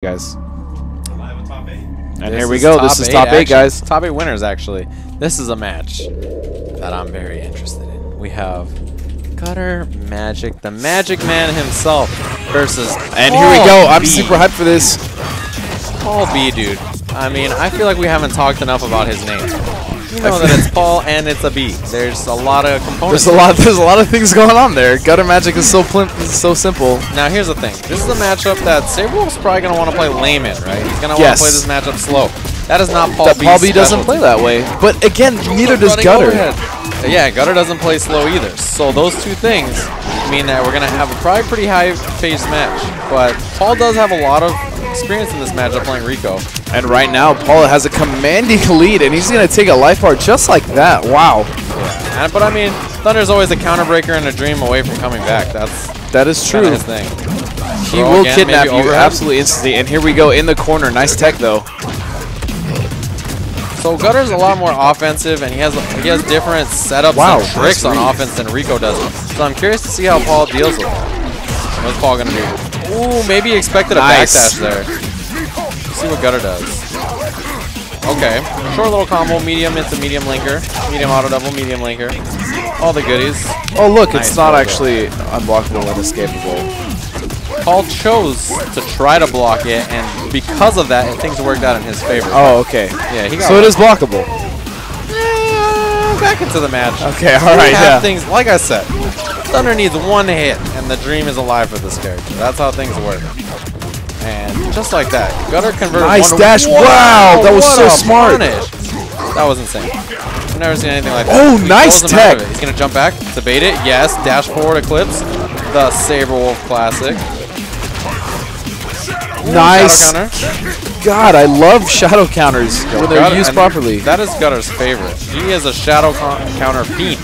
guys. Live top 8. And here we go. This is top 8, guys. Top 8 winners, actually. This is a match that I'm very interested in. We have Gutter Magic, the Magic Man himself, versus And here we go. I'm super hyped for this. Paul B, dude. I mean, I feel like we haven't talked enough about his name. You know that it's Paul and it's a B. There's a lot of components. There's a lot of things going on there. Gutter Magic is so simple. Now here's the thing. This is a matchup that Saberwolf's probably gonna want to play lame in, right? He's gonna want to play this matchup slow. That is not Paul B. Paul B doesn't play that way. But again, neither does Gutter. Yeah, Gutter doesn't play slow either. So those two things mean that we're gonna have a probably pretty high-paced match. But Paul does have a lot of experience in this matchup playing Rico. And right now, Paul has a commanding lead, and he's going to take a life bar just like that. Wow. Yeah, but I mean, Thunder's always a counter breaker and a dream away from coming back. That is true. His thing. He will kidnap you absolutely instantly. And here we go in the corner. Nice tech though. So Gutter's a lot more offensive, and he has different setups and tricks on offense than Rico does. So I'm curious to see how Paul deals with it. What's Paul gonna do? Ooh, maybe he expected a backdash there. Let's see what Gutter does. Okay, short little combo, medium into medium linker, medium auto double, medium linker. All the goodies. Oh look, it's not actually unblockable and escapable. Paul chose to try to block it, and because of that, things worked out in his favor. Oh, okay. Yeah, he got so it is blockable. Back into the match. Okay, all right, yeah. Things, like I said, Thunder needs one hit, and the dream is alive for this character. That's how things work. And just like that, Gutter converted nice dash. Wow, that was so smart. Punish. That was insane. I've never seen anything like that. Oh, nice tech. He's going to jump back to bait it. Yes, dash forward eclipse. The Saberwolf classic. Ooh, nice. God, I love shadow counters when they're used properly. That is Gutter's favorite. He is a shadow counter fiend.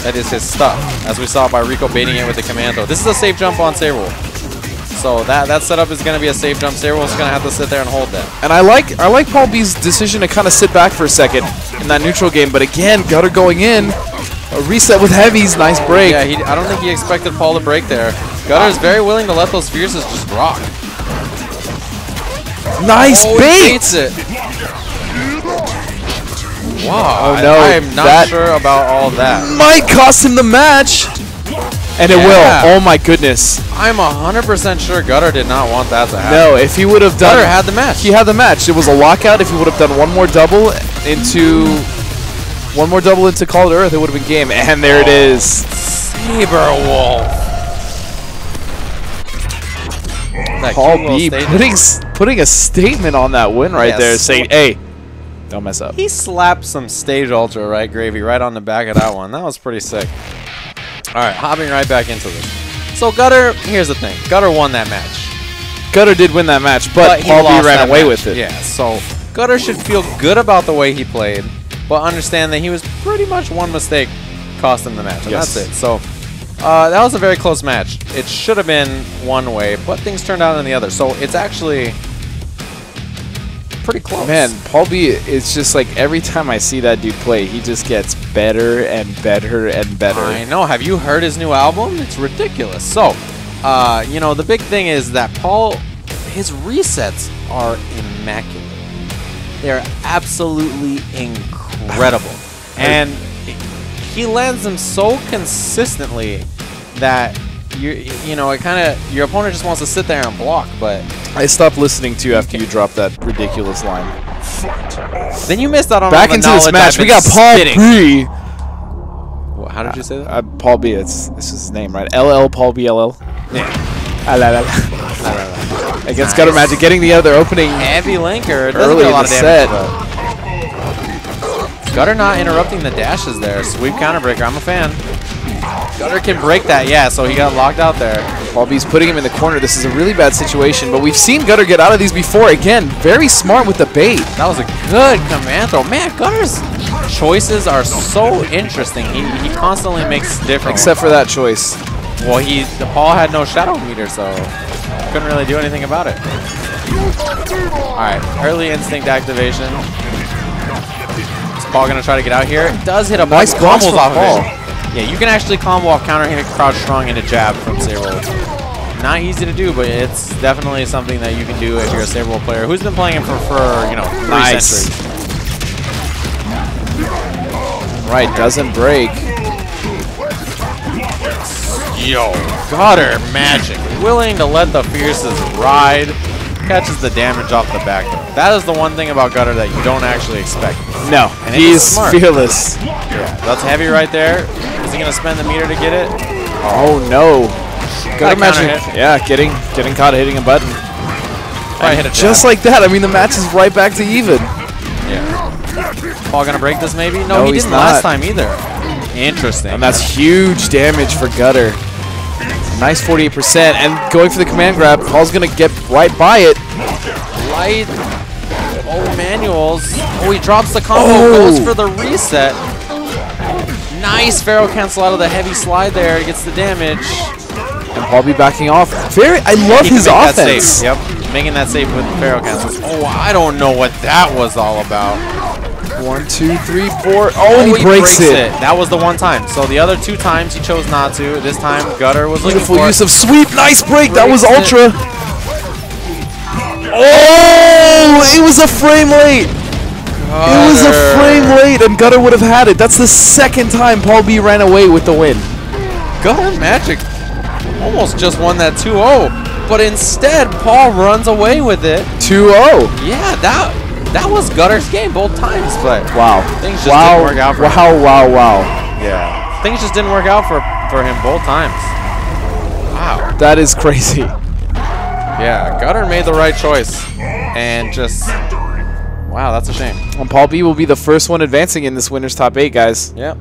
That is his stuff, as we saw by Rico baiting it with the commando. This is a safe jump on Saberwolf. So that setup is going to be a safe jump. Saberwolf's going to have to sit there and hold that. And I like Paul B's decision to kind of sit back for a second in that neutral game. But again, Gutter going in. A reset with heavies. Nice break. Yeah, I don't think he expected Paul to break there. Gutter is very willing to let those fierces just rock. Nice bait! He baits it. Wow. Oh no. I am not sure about all that. Might cost him the match. And it will. Oh my goodness. I'm 100% sure Gutter did not want that to happen. No, if he would have done... Gutter had the match. He had the match. It was a lockout. If he would have done one more double into Call to Earth, it would have been game. And there it is. Saberwolf. Paul B putting a statement on that win right there, saying, hey, don't mess up. He slapped some stage ultra, right, Gravy, right on the back of that one. That was pretty sick. All right, hopping right back into this. So Gutter, here's the thing. Gutter won that match. Gutter did win that match, but Paul B ran away with it. Yeah, so Gutter should feel good about the way he played, but understand that he was pretty much one mistake cost him the match, and that's it. So that was a very close match. It should have been one way, but things turned out in the other. So it's actually pretty close. Man, Paul B, it's just like every time I see that dude play, he just gets better and better and better. I know. Have you heard his new album? It's ridiculous. So, you know, the big thing is that Paul, his resets are immaculate. They're absolutely incredible. And he lands them so consistently that you know, it kind of, your opponent just wants to sit there and block. But I stopped listening to you after you dropped that ridiculous line. Then you missed out on back all the into this match. We got Paul B. Well, how did you say that? Paul B. This is his name, right? LL Paul B. LL. Yeah. Against Gutter Magic, getting the other opening heavy linker early in the set. Gutter not interrupting the dashes there. Sweep counter breaker. I'm a fan. Gutter can break that, yeah, so he got locked out there. Paul B's putting him in the corner. This is a really bad situation, but we've seen Gutter get out of these before. Again, very smart with the bait. That was a good command throw. Man, Gutter's choices are so interesting. He constantly makes different Except for that choice. Well, Paul had no shadow meter, so couldn't really do anything about it. All right, early instinct activation. Is Paul going to try to get out here? It does hit a nice combos off of it. Yeah, you can actually combo off counter hit crouch strong into jab from Saberwolf. Not easy to do, but it's definitely something that you can do if you're a Saber player who's been playing it for you know, 3 centuries. Right, doesn't break. Yo, Gutter magic. Willing to let the fierces ride. Catches the damage off the back. That is the one thing about Gutter that you don't actually expect. No, and he's fearless. Yeah, that's heavy right there. Is he going to spend the meter to get it? Oh, no. Gutter magic. Yeah, getting caught hitting a button. Hit just like that. I mean, the match is right back to even. Yeah. Paul going to break this maybe? No, he didn't last time either. Interesting. And that's huge damage for Gutter. Nice 48%, and going for the command grab. Paul's going to get right by it. Light. Oh, manuals. Oh, he drops the combo, goes for the reset. Nice Pharaoh cancel out of the heavy slide there. He gets the damage. And Paul be backing off. I love his offense. Yep, making that safe with Pharaoh cancels. Oh, I don't know what that was all about. 1, 2, 3, 4. Oh, and he breaks it. That was the one time. So the other 2 times he chose not to. This time Gutter was looking for beautiful use of sweep. Nice break. That was ultra. Oh, it was a frame late. It was a frame late, and Gutter would have had it. That's the 2nd time Paul B ran away with the win. Gutter magic almost just won that 2-0, but instead Paul runs away with it. 2-0. Yeah, that was Gutter's game both times, but wow, things just didn't work out for him. Wow. Yeah, things just didn't work out for him both times. Wow, that is crazy. Yeah, Gutter made the right choice, and just wow, that's a shame. And Paul B will be the first one advancing in this winner's top 8, guys. Yep.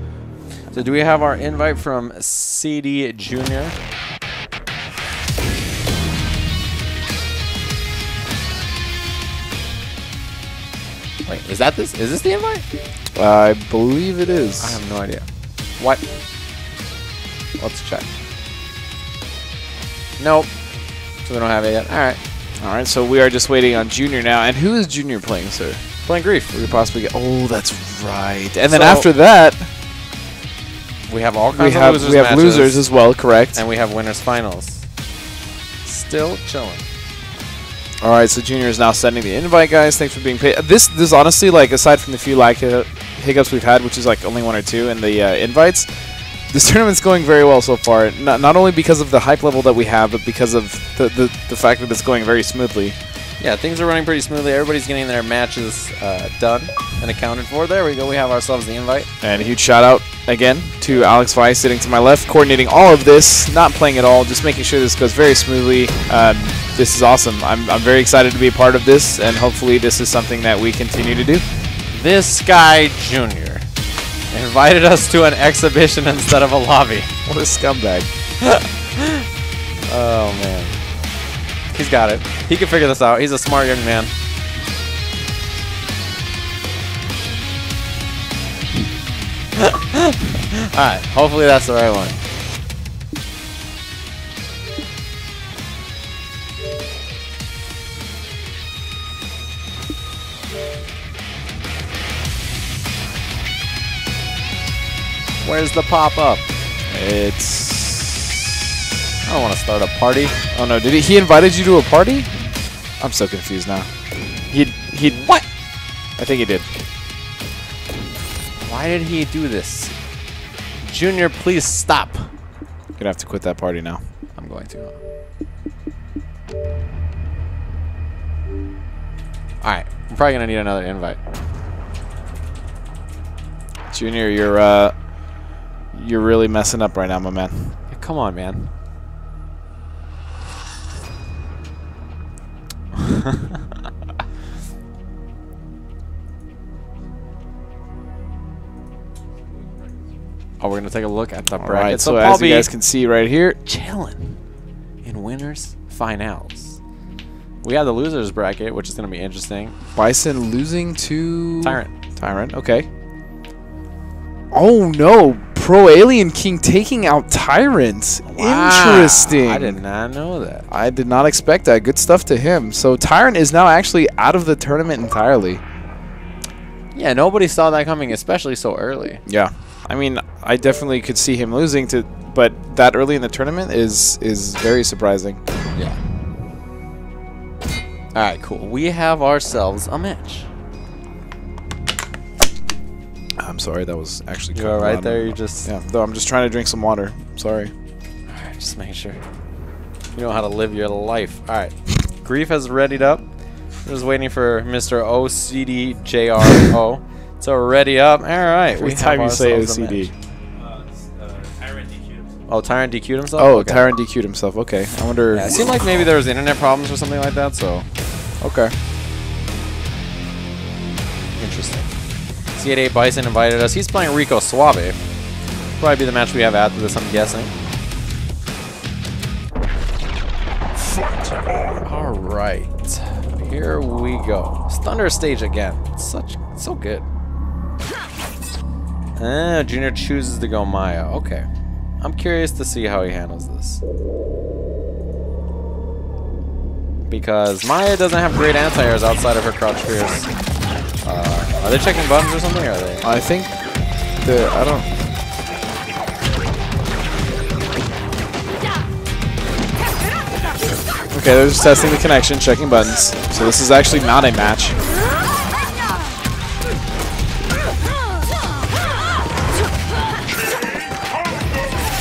So do we have our invite from CD Jr.? Wait, is this the invite? I believe it is. I have no idea. What? Let's check. Nope. So we don't have it yet. All right, so we are just waiting on Junior now. And who is Junior playing, sir? Playing Grief. We could possibly get... Oh, that's right. And then after that... We have all kinds of losers matches. We have losers as well, correct. And we have winners finals. Still chilling. All right, so Junior is now sending the invite, guys. Thanks for being paid. This honestly, like, aside from the few lag hiccups we've had, which is like only 1 or 2 in the invites, this tournament's going very well so far. Not only because of the hype level that we have, but because of the fact that it's going very smoothly. Yeah, things are running pretty smoothly. Everybody's getting their matches done and accounted for. There we go. We have ourselves the invite. And a huge shout out again to Alex Weiss sitting to my left, coordinating all of this, not playing at all, just making sure this goes very smoothly. This is awesome. I'm very excited to be a part of this, and hopefully this is something that we continue to do. This guy, Junior, invited us to an exhibition instead of a lobby. What a scumbag. Oh, man. He's got it. He can figure this out. He's a smart young man. Alright, hopefully that's the right one. Where's the pop-up? It's... I don't want to start a party. Oh no, did he invited you to a party? I'm so confused now. He What? I think he did. Why did he do this? Junior, please stop. You're gonna have to quit that party now. I'm going to. Alright, I'm probably gonna need another invite. Junior, you're really messing up right now, my man. Yeah, come on, man. Oh, we're gonna take a look at the bracket. Right, so as you guys can see right here, chilling in winners finals. We have the losers bracket, which is gonna be interesting. Bison losing to Tyrant. Okay. Oh no, Pro Alien King taking out Tyrant. Wow. Interesting. I did not know that. I did not expect that. Good stuff to him. So Tyrant is now actually out of the tournament entirely. Yeah, nobody saw that coming, especially so early. Yeah. I mean, I definitely could see him losing to but that early in the tournament is very surprising. Yeah. All right, cool. We have ourselves a match. I'm sorry, that was actually. You're right there. You just. Yeah. Though I'm just trying to drink some water. Sorry. All right, just making sure you know how to live your life. All right. Grief has readied up. We're just waiting for Mr. OCDJRO to ready up. All right. Every time you say OCD. Oh, Tyrant DQ'd himself? Oh, okay. Tyrant DQ'd himself. Okay. I wonder. Yeah, it seemed like maybe there was internet problems or something like that, so. Okay. Interesting. C88 Bison invited us. He's playing Rico Suave. Probably be the match we have after this, I'm guessing. Alright. Here we go. It's Thunder stage again. It's so good. Junior chooses to go Maya. Okay. I'm curious to see how he handles this. Because Maya doesn't have great anti-airs outside of her crouch fierce. Are they checking buttons or something? Or are they? I think I don't. Okay, they're just testing the connection, checking buttons. So this is actually not a match.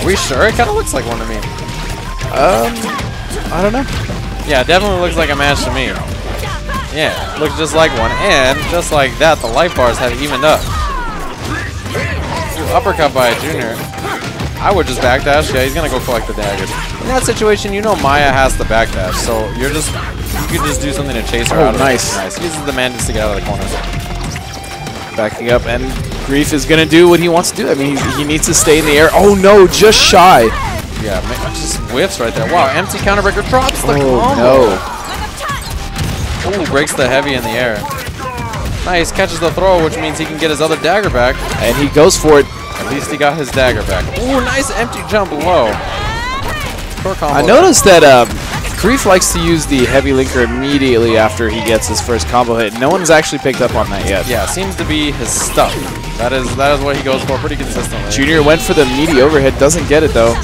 Are we sure? It kind of looks like one to me. I don't know. Yeah, it definitely looks like a match to me. Yeah, looks just like one. And just like that, the life bars have evened up. Ooh, uppercut by a Junior. I would just backdash. Yeah, he's going to go collect the daggers. In that situation, you know Maya has to backdash. So you could just do something to chase her out of it. Nice. Nice. He uses the Mandis to get out of the corner. Backing up, and Grief is going to do what he wants to do. I mean, he needs to stay in the air. Oh, no, just shy. Yeah, just whiffs right there. Wow, empty counterbreaker drops the combo. No. Ooh, breaks the heavy in the air. Nice, catches the throw, which means he can get his other dagger back. And he goes for it. At least he got his dagger back. Ooh, nice empty jump low. Core combo. I noticed that Grief likes to use the heavy linker immediately after he gets his first combo hit. No one's actually picked up on that yet. Yeah, seems to be his stuff. That is what he goes for pretty consistently. Junior went for the meaty overhead, doesn't get it though.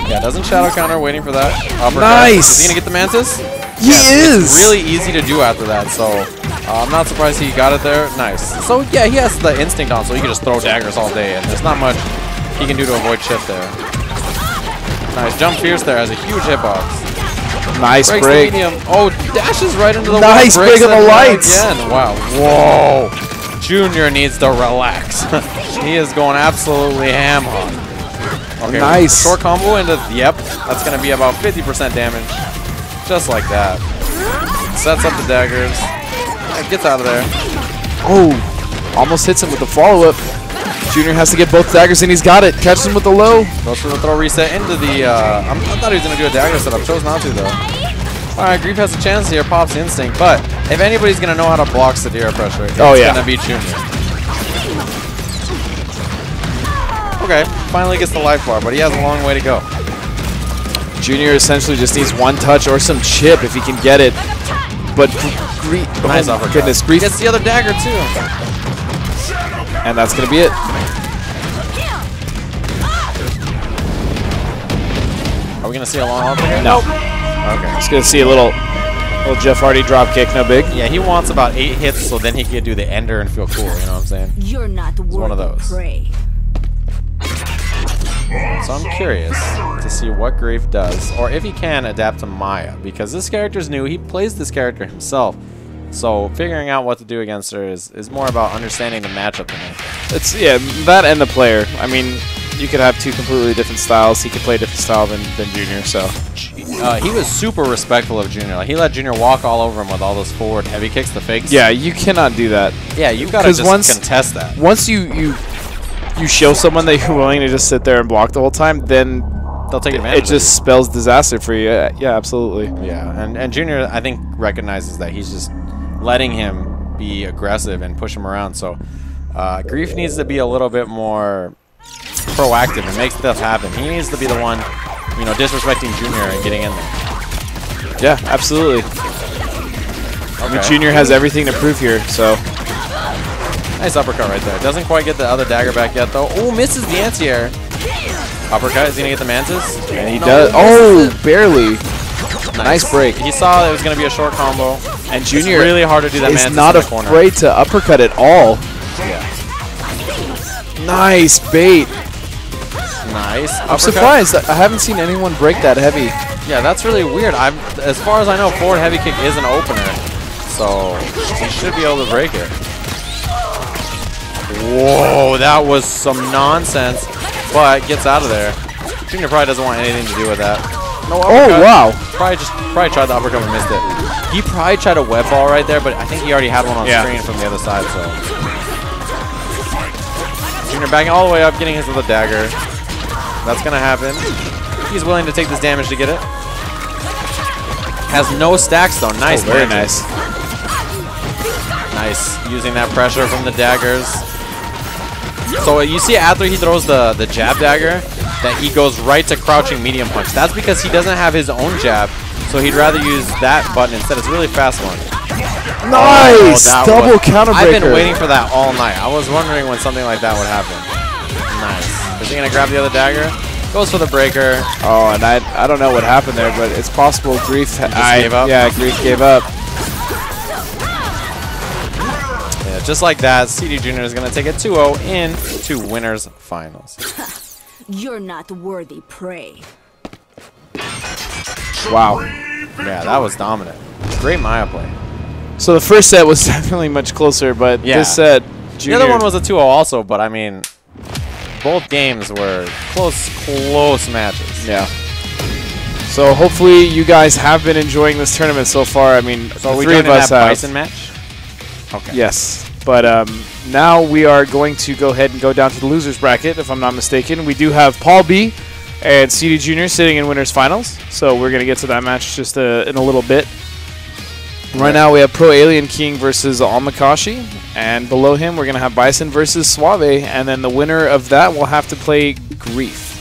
Yeah, doesn't shadow counter, waiting for that. Uppercut. Nice! Is he going to get the Mantis? He is! It's really easy to do after that, so I'm not surprised he got it there. Nice. So yeah, he has the instinct on, so he can just throw daggers all day, and there's not much he can do to avoid chip there. Nice. Jump fierce there, has a huge hitbox. Nice Breaks break. the medium. Oh, dashes right into the nice wall. break of the lights. Again. Wow. Whoa. Junior needs to relax. He is going absolutely ham on. Okay, nice. Short combo into, yep, that's going to be about 50% damage. Just like that. Sets up the daggers. Gets out of there. Oh, almost hits him with the follow-up. Junior has to get both daggers and he's got it. Catches him with the low. Goes for the throw reset into the, I thought he was going to do a dagger setup. Chose not to, though. Alright, Grief has a chance here. Pops Instinct. But if anybody's going to know how to block Sadira pressure, it's going to be Junior. Okay, finally gets the life bar, but he has a long way to go. Junior essentially just needs one touch or some chip if he can get it. But Grief, nice oh my goodness, Grief gets the other dagger too. And that's going to be it. Are we going to see a long uppercut? No. Okay. Just going to see a little Jeff Hardy drop kick, no big. Yeah, he wants about 8 hits so then he can do the ender and feel cool, you know what I'm saying? You're not one of those. Prey. So I'm curious to see what Grief does, or if he can adapt to Maya, because this character's new. He plays this character himself, so figuring out what to do against her is more about understanding the matchup than anything. It's that and the player. I mean, you could have two completely different styles. He could play a different style than Junior. So he was super respectful of Junior. Like, he let Junior walk all over him with all those forward heavy kicks, the fakes. Yeah, you cannot do that. Yeah, you gotta just contest that. Once you show someone that you're willing to just sit there and block the whole time, then they'll take advantage. It just spells disaster for you. Yeah, absolutely. Yeah, and Junior, I think, recognizes that he's just letting him be aggressive and push him around. So Grief needs to be a little bit more proactive and make stuff happen. He needs to be the one, you know, disrespecting Junior and getting in there. Yeah, absolutely. Okay. I mean, Junior has everything to prove here, so. Nice uppercut right there. Doesn't quite get the other dagger back yet, though. Oh, misses the anti-air. Uppercut. Is he gonna get the Mantis? And he does. Oh, barely. Nice break. He saw it was gonna be a short combo. And Junior it's really hard to do that. is not afraid to uppercut at all. Yeah. Nice bait. Nice. I'm surprised. I haven't seen anyone break that heavy. Yeah, that's really weird. As far as I know, forward heavy kick is an opener, so he should be able to break it. Whoa, that was some nonsense, but gets out of there. Junior probably doesn't want anything to do with that. No uppercut. Oh, wow. Probably tried the uppercut and missed it. He probably tried a web ball right there, but I think he already had one on screen from the other side, so. Junior backing all the way up, getting his with a dagger. That's going to happen. He's willing to take this damage to get it. Has no stacks, though. Nice. Oh, very nice. Nice. Using that pressure from the daggers. So you see after he throws the jab dagger, that he goes right to crouching medium punch. That's because he doesn't have his own jab, so he'd rather use that button instead. It's a really fast one. Nice! Double counter breaker. I've been waiting for that all night. I was wondering when something like that would happen. Nice. Is he going to grab the other dagger? Goes for the breaker. Oh, and I don't know what happened there, but it's possible Grief gave up? Yeah, Grief gave up. Yeah, just like that, CD Junior is going to take a 2-0 into winners finals. You're not worthy prey. Wow. Yeah, that was dominant. Great Maya play. So the first set was definitely much closer, but this set, Junior. The other one was a 2-0 also, but I mean, both games were close matches. Yeah. So hopefully you guys have been enjoying this tournament so far. I mean, so the we three of us have. Bison match? Okay. Yes. But now we are going to go ahead and go down to the losers bracket, if I'm not mistaken. We do have Paul B and CD Junior sitting in winners finals. So we're going to get to that match just in a little bit. Right now we have Pro Alien King versus Alakashi, and below him we're going to have Bison versus Suave, and then the winner of that will have to play Grief.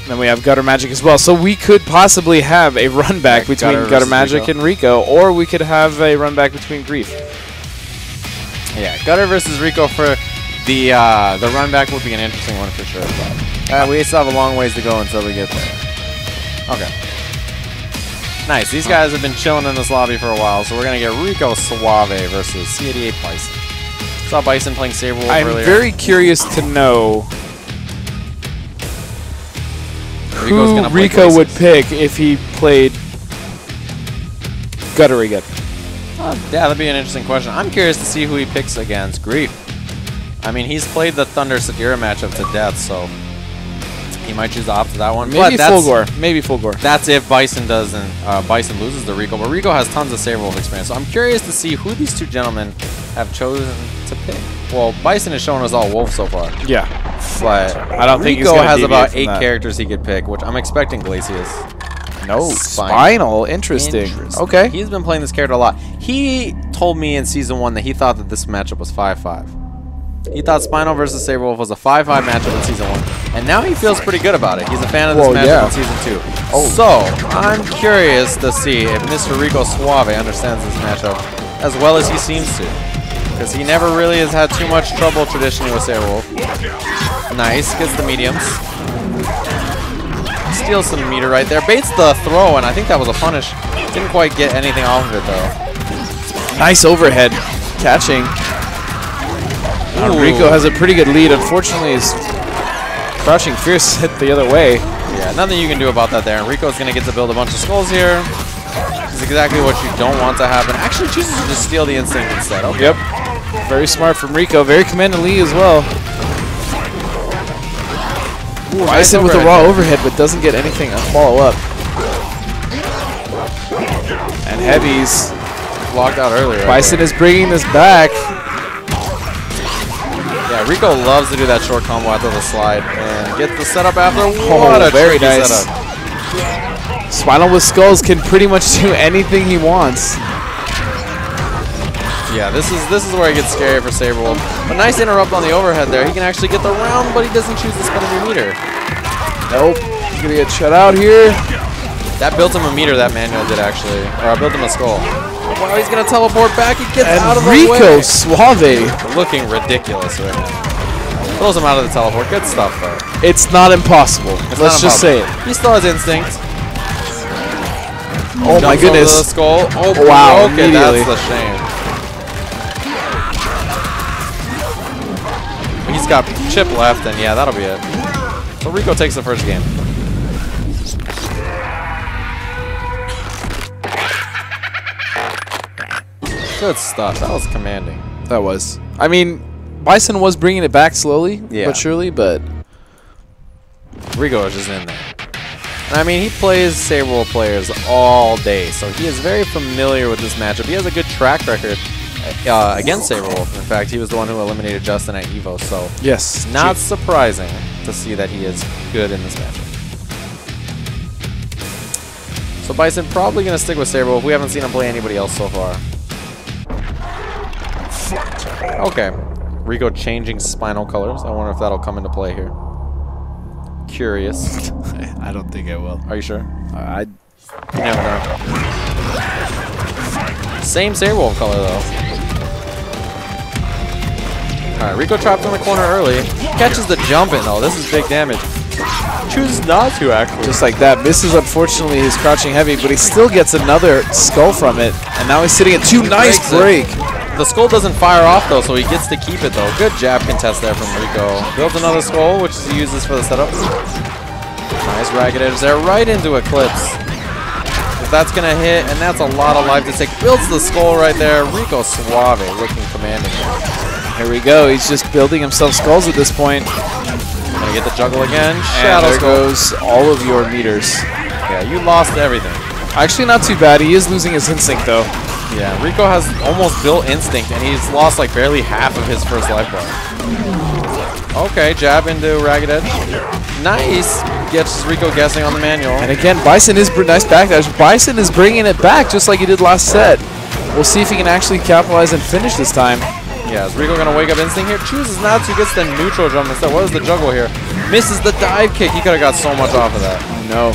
And then we have Gutter Magic as well. So we could possibly have a run back between Gutter Magic and Rico, or we could have a run back between Grief. Yeah, Gutter versus Rico for the run back would be an interesting one for sure. But we still have a long ways to go until we get there. Okay. Nice. These guys have been chilling in this lobby for a while, so we're going to get Rico Suave versus C88 Bison. Saw Bison playing Saberwolf earlier. I'm very curious to know who Rico would pick if he played Gutter again. Yeah, that'd be an interesting question. I'm curious to see who he picks against Grief. I mean, he's played the Thunder Sadira matchup to death, so he might choose to opt for that one. Maybe Fulgore. Maybe Fulgore. That's if Bison doesn't. Bison loses to Rico, but Rico has tons of Saberwolf experience. So I'm curious to see who these two gentlemen have chosen to pick. Well, Bison has shown us all Wolf so far. Yeah, but I don't think Rico has about 8 characters he could pick, which I'm expecting Glacius. No, Spinal. Interesting. Okay. He's been playing this character a lot. He told me in Season 1 that he thought that this matchup was 5-5. He thought Spinal versus Saberwolf was a 5-5 matchup in Season 1. And now he feels pretty good about it. He's a fan of this matchup in Season 2. Oh. So, I'm curious to see if Mr. Rico Suave understands this matchup as well as he seems to. Because he never really has had too much trouble traditionally with Saberwolf. Nice. Gets the mediums. Steals some meter right there. Baits the throw, and I think that was a punish. Didn't quite get anything off of it, though. Nice overhead catching. Rico has a pretty good lead. Unfortunately, his Crouching Fierce hit the other way. Yeah, nothing you can do about that there. And Rico's going to get to build a bunch of skulls here. This is exactly what you don't want to happen. Actually chooses to just steal the instinct instead. Okay. Yep. Very smart from Rico. Very commandingly as well. Bison with a raw overhead, but doesn't get anything on follow-up. And Heavies blocked out earlier. Bison is bringing this back. Yeah, Rico loves to do that short combo after the slide and get the setup after. What a very nice setup. Spinal with Skulls can pretty much do anything he wants. Yeah, this is where it gets scary for Saberwolf. But nice interrupt on the overhead there. He can actually get the round, but he doesn't choose to spend a new meter. Nope. He's going to get shut out here. That built him a meter, that manual did actually. Or I built him a skull. Wow, he's going to teleport back. He gets out of the way. Rico Suave. Looking ridiculous right now. Throws him out of the teleport. Good stuff, though. It's not impossible. Let's just say it. He still has instinct. Oh my goodness. The skull. Oh, wow. Okay, that's the shame. He's got chip left, and yeah, that'll be it. So Rico takes the first game. Good stuff. That was commanding. That was. I mean, Bison was bringing it back slowly, but surely, but Rico is just in there. And I mean, he plays Saber Wolf players all day, so he is very familiar with this matchup. He has a good track record against Saber Wolf. In fact, he was the one who eliminated Justin at EVO, so yes, not surprising to see that he is good in this matchup. So Bison probably going to stick with Saber Wolf. We haven't seen him play anybody else so far. Okay. Rico changing spinal colors. I wonder if that'll come into play here. Curious. I don't think I will. Are you sure? I never know. Same Saber Wolf color, though. Alright, Rico trapped in the corner early. Catches the jump in, though. This is big damage. Chooses not to, actually. Just like that. Misses, unfortunately, his crouching heavy, but he still gets another skull from it. And now he's sitting at 2. Nice break. The skull doesn't fire off, though, so he gets to keep it, though. Good jab contest there from Rico. Builds another skull, which he uses for the setup. Nice ragged edge there, right into Eclipse. If that's going to hit, and that's a lot of life to take. Builds the skull right there. Rico Suave looking commanding. Here we go. He's just building himself skulls at this point. Gonna get the juggle again. And there goes all of your meters. Yeah, you lost everything. Actually, not too bad. He is losing his instinct, though. Yeah, Rico has almost built instinct, and he's lost like barely half of his first life bar. Okay, jab into ragged edge. Nice. Gets Rico guessing on the manual. And again, Bison is nice backdash. Bison is bringing it back just like he did last set. We'll see if he can actually capitalize and finish this time. Yeah, is Rico going to wake up instinct here? Chooses not to. Gets the neutral jump instead. What is the juggle here? Misses the dive kick. He could have got so much off of that. No.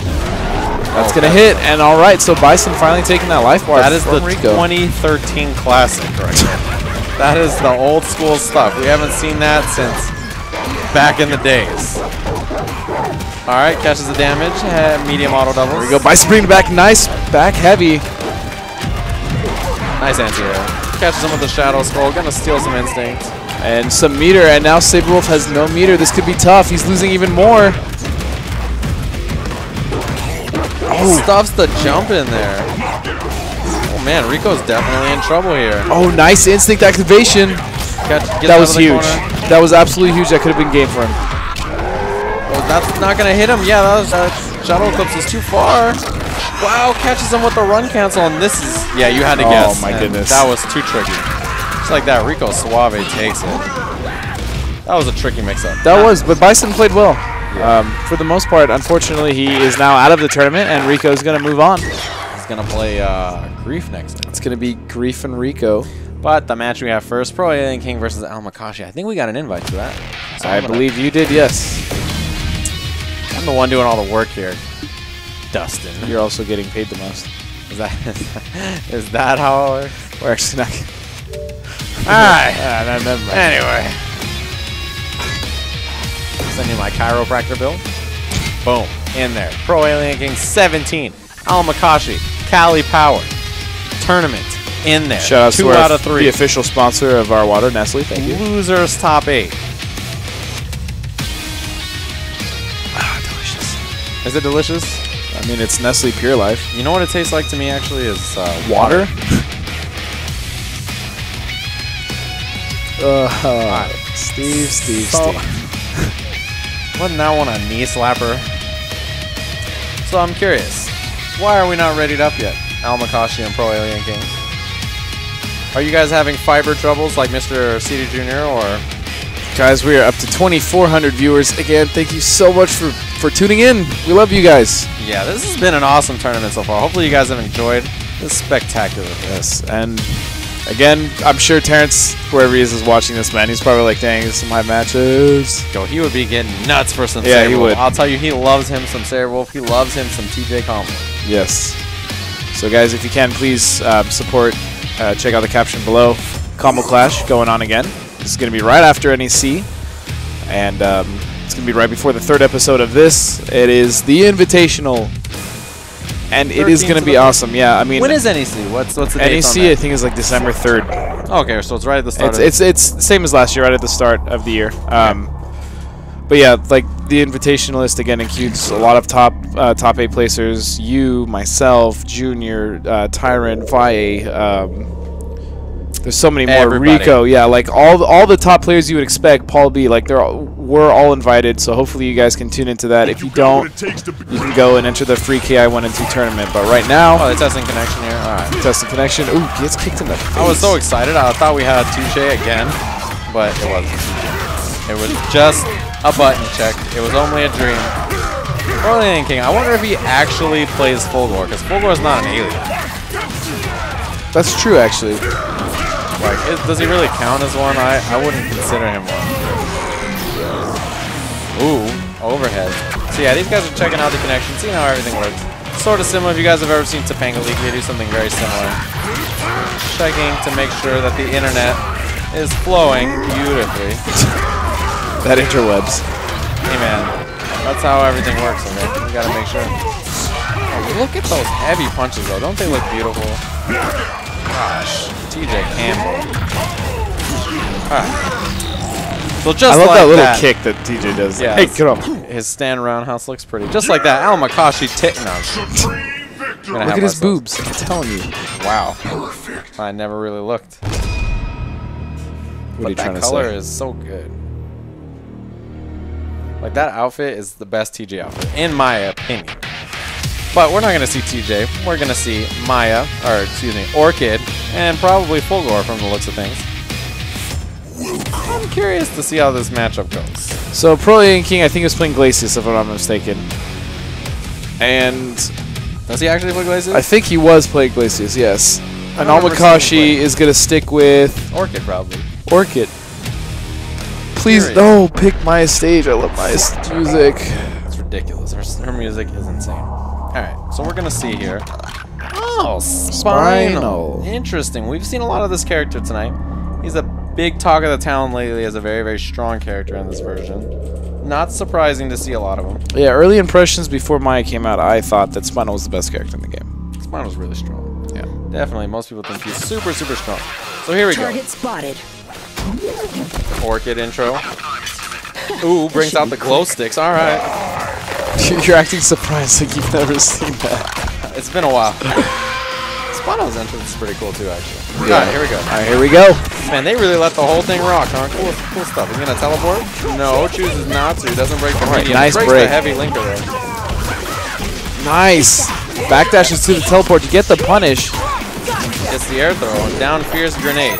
That's going to hit. And all right, so Bison finally taking that life bar. That is the Rico. 2013 classic right there. That is the old school stuff. We haven't seen that since back in the days. All right, catches the damage. Medium auto doubles. There we go. Bison bringing it back. Nice back heavy. Nice anti-air. Catches him with the Shadow Skull. Gonna steal some instinct. And some meter. And now Saber Wolf has no meter. This could be tough. He's losing even more. Oh. Stuffs the jump in there. Oh man, Rico's definitely in trouble here. Oh, nice instinct activation. That was huge. That was absolutely huge. That could have been game for him. Oh, that's not gonna hit him. Yeah, that was Shadow Eclipse is too far. Wow, catches him with the run cancel, and this is, yeah, you had to guess. Oh my goodness. That was too tricky. Just like that, Rico Suave takes it. That was a tricky mix-up. That was, but Bison played well. Yeah. For the most part, unfortunately, he is now out of the tournament, and Rico's going to move on. He's going to play Grief next. It's going to be Grief and Rico. But the match we have first, Pro Alien King versus Alakashi. I think we got an invite to that. So I believe you did, yes. I'm the one doing all the work here. Dustin. You're also getting paid the most. Is that how it works? We're actually not. Alright. Never mind. Anyway. Send you my chiropractor bill. Boom. In there. Pro Alien King 17. Alakashi. Cali Power. Tournament. In there. Shout out 2 to out of 3. The official sponsor of our water, Nestle. Thank you. Losers top 8. Delicious. Is it delicious? I mean, it's Nestle Pure Life. You know what it tastes like to me, actually, is water. Steve. Wasn't that one a knee slapper? So I'm curious, why are we not readied up yet? Alakashi and Pro Alien King. Are you guys having fiber troubles like Mr. CD Jr. or? Guys, we are up to 2,400 viewers. Again, thank you so much for tuning in. We love you guys. Yeah, this has been an awesome tournament so far. Hopefully you guys have enjoyed. This is spectacular. Yes, and again, I'm sure Terrence, wherever he is watching this, man, he's probably like, dang, this is my matches. Yo, he would be getting nuts for some Saber Wolf. He would. I'll tell you, he loves him some Saber Wolf. He loves him some TJ Combo. Yes. So guys, if you can, please support, check out the caption below. Combo Clash going on again. This is going to be right after NEC. And it's going to be right before the 3rd episode of this. It is the Invitational. And it is going to be awesome. Yeah, I mean... When is NEC? What's the date on NEC, that? I think, is like December 3rd. Okay, so it's right at the start. It's the same as last year, right at the start of the year. But yeah, like the Invitationalist again includes a lot of top 8 placers. You, myself, Junior, Tyrant, Valle. There's so many more. Everybody. Rico, yeah, like all the top players you would expect. Paul B, like we're all invited. So hopefully you guys can tune into that. If you don't, you can go and enter the free KI 1 and 2 tournament. But right now, they're testing connection here. All right, testing connection. Ooh, gets kicked in the face. I was so excited. I thought we had Touche again, but it wasn't. It was just a button check. It was only a dream. Alien King. I wonder if he actually plays Fulgore, because Fulgore is not an alien. That's true, actually. Like, does he really count as one? I wouldn't consider him one. Ooh, overhead. So yeah, these guys are checking out the connection, seeing how everything works. Sort of similar. If you guys have ever seen Topanga League, they do something very similar. Checking to make sure that the internet is flowing beautifully. That interwebs. Hey man, that's how everything works, okay? You gotta make sure. Oh, look at those heavy punches though, don't they look beautiful? Gosh, TJ Campbell. Alright. So just I love like that little that, kick that TJ does. Yeah, hey, get up. His stand roundhouse looks pretty. Just like that, Alakashi Look at his boobs. I'm telling you. Wow. I never really looked. What are you trying to say? That color is so good. Like, that outfit is the best TJ outfit, in my opinion. But we're not going to see TJ. We're going to see Maya, or excuse me, Orchid, and probably Fulgore from the looks of things. I'm curious to see how this matchup goes. So, Pro Alien King, I think, is playing Glacius, if I'm not mistaken. And... Does he actually play Glacius? I think he was playing Glacius, yes. And Alakashi is going to stick with... Orchid, probably. Orchid. Please, no, pick Maya's stage. I love Maya's music. It's ridiculous. Her music is insane. Alright, so we're going to see here. Oh, Spinal. Interesting. We've seen a lot of this character tonight. He's a big talk of the town lately as a very, very strong character in this version. Not surprising to see a lot of them. Yeah, early impressions before Maya came out, I thought that Spinal was the best character in the game. Spinal was really strong. Yeah. Definitely. Most people think he's super, super strong. So here we go. Target spotted. Orchid intro. Ooh, brings out the glow sticks. All right. You're acting surprised like you've never seen that. It's been a while. Spinal's entrance is pretty cool too, actually. Yeah. All right, here we go. All right, here we go. Man, they really let the whole thing rock, huh? Cool stuff. He's gonna teleport? No, chooses not to. Doesn't break the medium. Nice breaks break. The heavy linker there. Nice. Backdashes to the teleport to get the punish. Gets the air throw and down fierce grenade.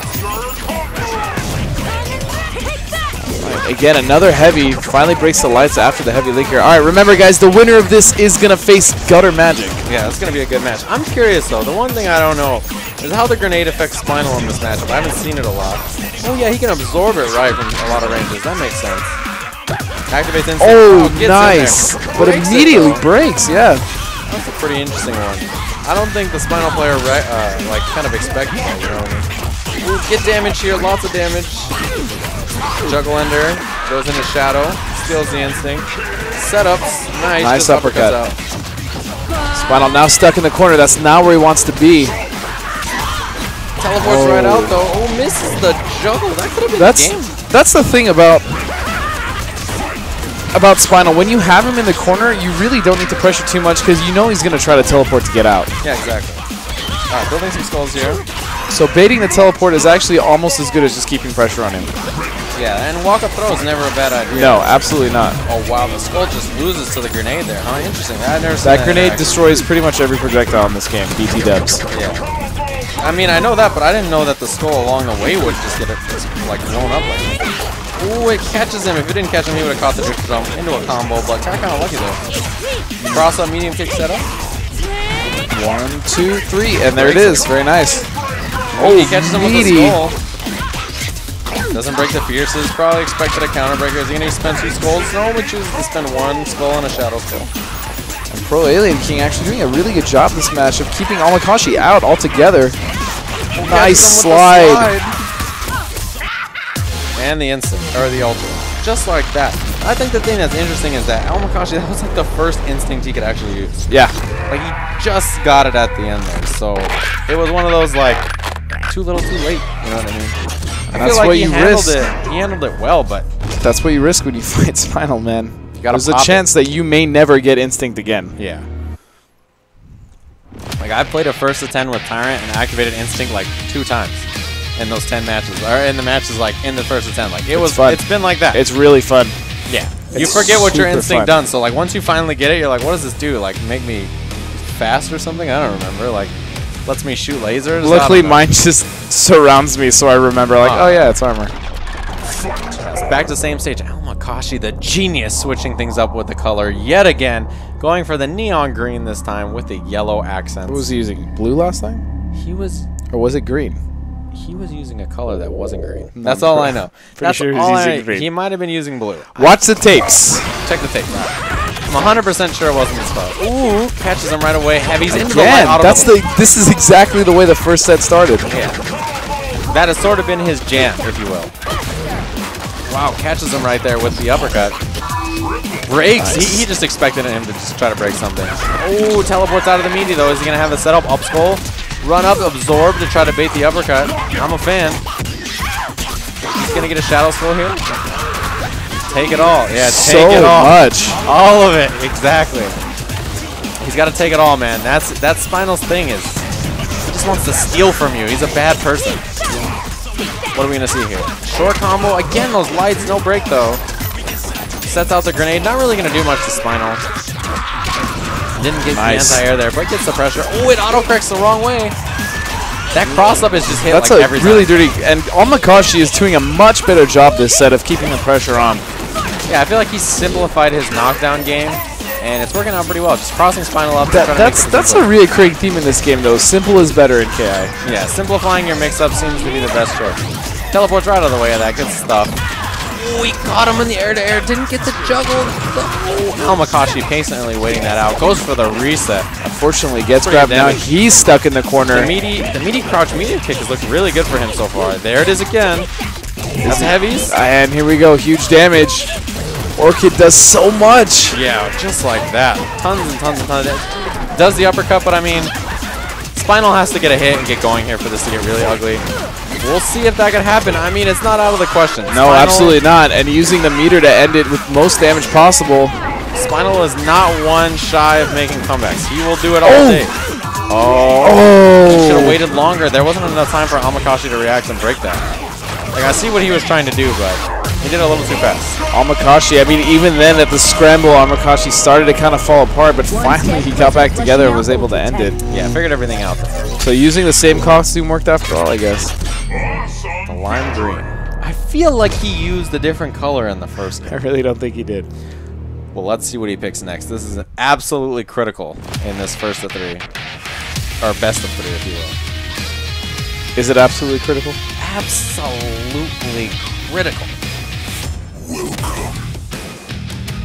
Again, another heavy. Finally breaks the lights after the heavy linker. All right, remember, guys, the winner of this is going to face Gutter Magic. Yeah, it's going to be a good match. I'm curious, though. The one thing I don't know is how the grenade affects Spinal in this matchup. I haven't seen it a lot. Oh, yeah, he can absorb it right from a lot of ranges. That makes sense. Activates instant. Oh, nice. But immediately breaks, yeah. That's a pretty interesting one. I don't think the Spinal player like kind of expected that, you know what I mean? Ooh, get damage here, lots of damage. Juggle Ender goes into Shadow, steals the instinct. Setups, nice uppercut. Out. Spinal now stuck in the corner. That's not where he wants to be. Teleports right out though. Oh, misses the juggle. That could have been the game. That's the thing about Spinal. When you have him in the corner, you really don't need to pressure too much because you know he's going to try to teleport to get out. Yeah, exactly. All right, building some skulls here. So baiting the teleport is actually almost as good as just keeping pressure on him. Yeah, and walk-up throw is never a bad idea. No, absolutely not. Oh, wow, the skull just loses to the grenade there, huh? Interesting. That grenade destroys pretty much every projectile in this game, DT dubs. Yeah. I mean, I know that, but I didn't know that the skull along the way would just get it like blown up like that. Ooh, it catches him. If it didn't catch him, he would have caught the drift jump into a combo, but kind of lucky there. Cross up, medium kick setup. 1, 2, 3, and there it is. Very nice. Oh, he catches him with the skull. Doesn't break the fierces. Probably expected a counter breaker. Is he going to spend 2 skulls? No, but chooses to spend 1 skull and a shadow skull. And Pro Alien King actually doing a really good job this match of keeping Alakashi out altogether. Nice slide. And the instant, or the ultimate. just like that. I think the thing that's interesting is that Alakashi, that was like the first instinct he could actually use. Yeah. Like, he just got it at the end there. So, it was one of those, like, too little, too late. You know what I mean? I feel like he handled it well, but... That's what you risk when you fight Spinal, man. There's a pop chance that you may never get Instinct again. Yeah. Like, I played a first to 10 with Tyrant and activated Instinct like 2 times in those 10 matches. Or in the matches, like, in the first to 10. Like, it's been like that. It's really fun. Yeah. You forget what your Instinct done. So, like, once you finally get it, you're like, what does this do? Like, make me fast or something? I don't remember. Like, lets me shoot lasers? Luckily, mine just surrounds me, so I remember, like, oh, yeah, it's armor. Back to same stage. Alakashi, the genius, switching things up with the color yet again. Going for the neon green this time with the yellow accents. What was he using? Blue last time? He was... Or was it green? He was using a color that wasn't green. That's all I know. Pretty sure he was using green. He might have been using blue. Watch the tapes. Check the tape. I'm 100% sure it wasn't this color. Ooh, catches him right away. Heavy's into the light auto bubble. This is exactly the way the first set started. Yeah. That has sort of been his jam, if you will. Wow, catches him right there with the uppercut. Breaks. Nice. He just expected him to just try to break something. Oh, teleports out of the meaty, though. Is he going to have the setup? Up skull. Run up, absorb to try to bait the uppercut. I'm a fan. He's going to get a shadow skull here. Take it all. Yeah, take it all. So much. All of it. Exactly. He's got to take it all, man. That's Spinal's thing is he just wants to steal from you. He's a bad person. What are we going to see here? Short combo. Again, those lights. No break, though. Sets out the grenade. Not really going to do much to Spinal. Didn't get the anti-air there, but gets the pressure. Oh, it auto-corrects the wrong way. That cross-up is just hit like every time. That's a really dirty... And Alakashi is doing a much better job this set of keeping the pressure on. Yeah, I feel like he simplified his knockdown game, and it's working out pretty well. Just crossing Spinal up. That's a reoccurring theme in this game, though. Simple is better in KI. Yeah, simplifying your mix-up seems to be the best choice. Teleports right out of the way of that. Good stuff. Oh, he caught him in the air-to-air. Didn't get the juggle. Oh, Alakashi patiently waiting that out. Goes for the reset. Unfortunately, gets grabbed now. He's stuck in the corner. The meaty crouch medium kick has looked really good for him so far. There it is again. That's heavies. And here we go. Huge damage. Orchid does so much. Yeah, just like that. Tons and tons and tons. Does the uppercut, but I mean, Spinal has to get a hit and get going here for this to get really ugly. We'll see if that can happen. I mean, it's not out of the question. No, absolutely not. And using the meter to end it with most damage possible. Spinal is not one shy of making comebacks. He will do it all day. Oh. He should have waited longer. There wasn't enough time for Alakashi to react and break that. Like, I see what he was trying to do, but he did it a little too fast. Alakashi, I mean, even then at the scramble, Alakashi started to kind of fall apart, but finally he got back together and was able to end it. Yeah, figured everything out. So using the same costume worked after all, I guess. The lime green. I feel like he used a different color in the first game. I really don't think he did. Well, let's see what he picks next. This is absolutely critical in this first of 3. Or best of 3, if you will. Is it absolutely critical? Absolutely critical.